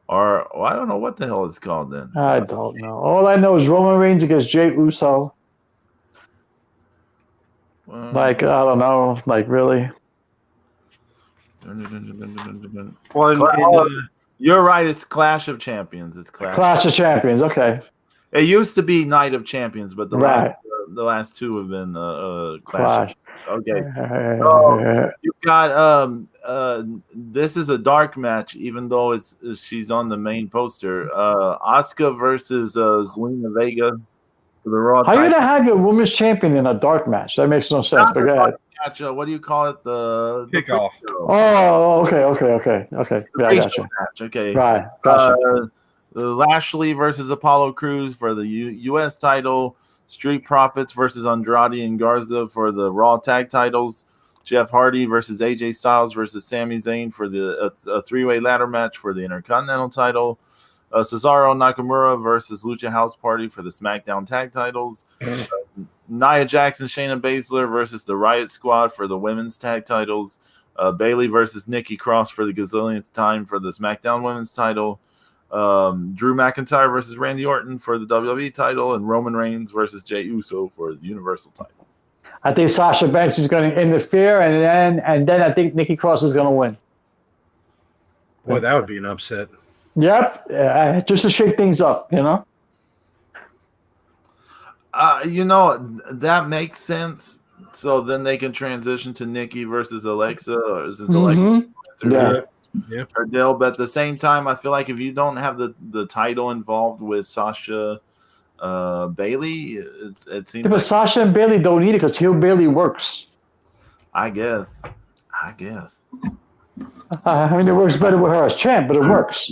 Or I don't know what the hell it's called then. I don't know. All I know is Roman Reigns against Jey Uso. I don't know. Really. Well, you're right. It's Clash of Champions. It's Clash of Champions. Okay. It used to be Night of Champions, but the last two have been Clash. Okay. So you've got this is a dark match, even though she's on the main poster. Asuka versus Zelina Vega for the Raw. How are you gonna have your women's champion in a dark match? That makes no sense. But go ahead. Match, what do you call it? The kickoff. Oh, okay. Yeah, I got you. Match. Okay. Right. Gotcha. Lashley versus Apollo Crews for the U.S. title. Street Profits versus Andrade and Garza for the Raw tag titles. Jeff Hardy versus AJ Styles versus Sami Zayn for the three-way ladder match for the Intercontinental title. Cesaro Nakamura versus Lucha House Party for the SmackDown tag titles. Nia Jackson, Shayna Baszler versus the Riot Squad for the women's tag titles. Bayley versus Nikki Cross for the gazillionth time for the SmackDown women's title. Drew McIntyre versus Randy Orton for the WWE title, and Roman Reigns versus Jey Uso for the Universal title. I think Sasha Banks is going to interfere, and then I think Nikki Cross is going to win. Boy, that would be an upset. Yep, just to shake things up, you know. That makes sense. So then they can transition to Nikki versus Alexa, or is it Alexa? Yeah. Or Dale, but at the same time, I feel like if you don't have the title involved with Sasha Bailey, it seems. But Sasha and Bailey don't need it because Heel Bailey works. I guess. I mean, it works better with her as champ, but it works.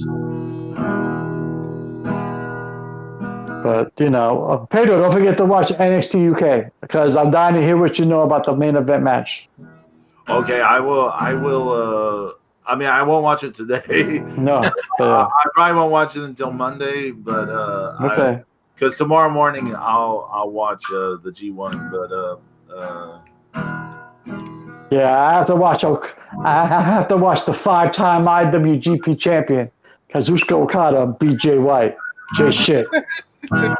But Pedro, don't forget to watch NXT UK because I'm dying to hear what you know about the main event match. Okay, I will. I mean, I won't watch it today. No. I probably won't watch it until Monday, but Okay. because tomorrow morning I'll watch the G1. But Yeah, I have to watch. I have to watch the 5-time IWGP champion Kazuchika Okada beat Jay White. Jay shit. And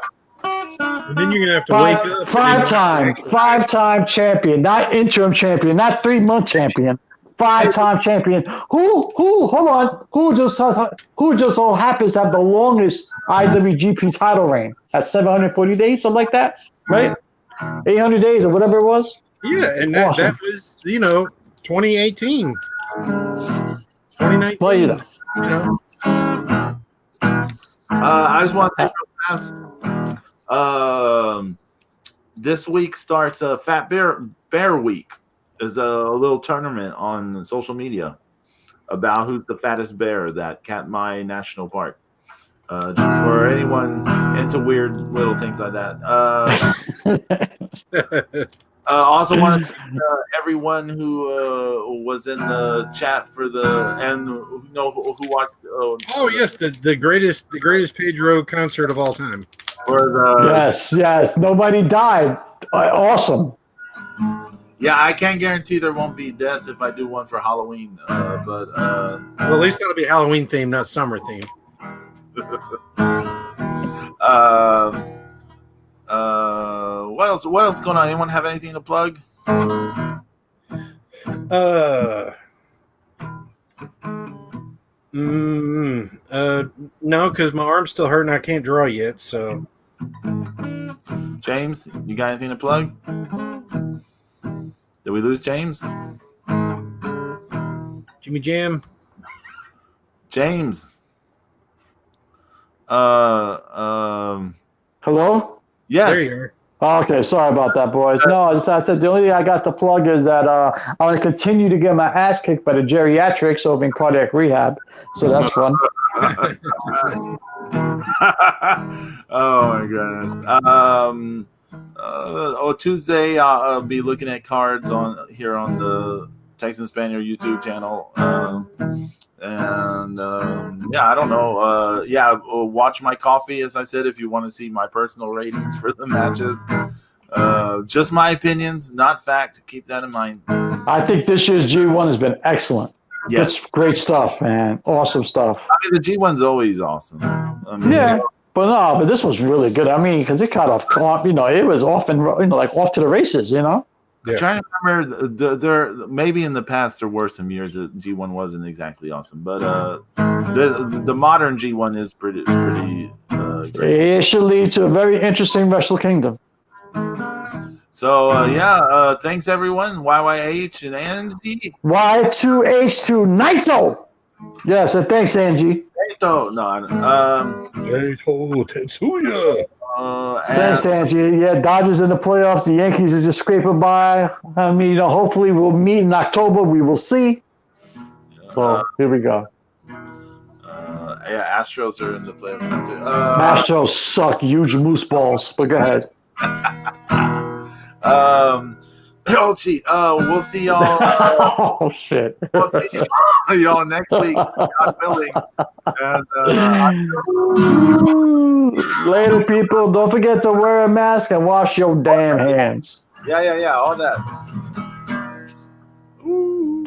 then you're gonna have to wake up. Five-time champion, not interim champion, not 3-month champion. 5-time champion. Hold on. Who just so happens to have the longest IWGP title reign at 740 days, something like that, right? 800 days or whatever it was. Yeah, and that was 2018, 2019. Well, I just want to say real fast. This week starts Fat Bear Week. There's a little tournament on social media about who's the fattest bear at Katmai National Park. Just for anyone into weird little things like that. Also want to thank everyone who was in the chat for who watched. Oh yes, the greatest Pedro concert of all time. Yes, nobody died. Awesome. Yeah, I can't guarantee there won't be death if I do one for Halloween, but well, at least that'll be Halloween themed, not summer themed. What else? What else is going on? Anyone have anything to plug? No, because my arm's still hurting. I can't draw yet. So, James, you got anything to plug? Did we lose James? Jimmy Jam. James. Hello? Yes. There you are. Okay, sorry about that, boys. No, I said the only thing I got to plug is that I want to continue to get my ass kicked by the geriatrics over in cardiac rehab. So that's fun. Oh my goodness. Tuesday I'll be looking at cards here on the Texan Spaniel YouTube channel. Yeah, I don't know. Watch my coffee, as I said, if you want to see my personal ratings for the matches. Just my opinions, not fact. Keep that in mind. I think this year's G1 has been excellent. Yes. It's great stuff, man. Awesome stuff. I mean, the G1's always awesome. But this was really good. I mean, because it got off, it was off and off to the races, I'm trying to remember. There maybe in the past there were some years that G1 wasn't exactly awesome, but the modern G1 is pretty great. It should lead to a very interesting Wrestle Kingdom. So thanks everyone. YYH and Angie. Y2H2 Naito. Yes, and thanks Angie. Naito, Naito Tetsuya. Thanks, Angie. Yeah, Dodgers in the playoffs. The Yankees are just scraping by. I mean, hopefully we'll meet in October. We will see. So here we go. Astros are in the playoffs now too. Astros suck. Huge moose balls. But go ahead. We'll see y'all. Oh shit. We'll see y'all next week. God willing. And later, people. Don't forget to wear a mask and wash your damn hands. Yeah. All that. Ooh.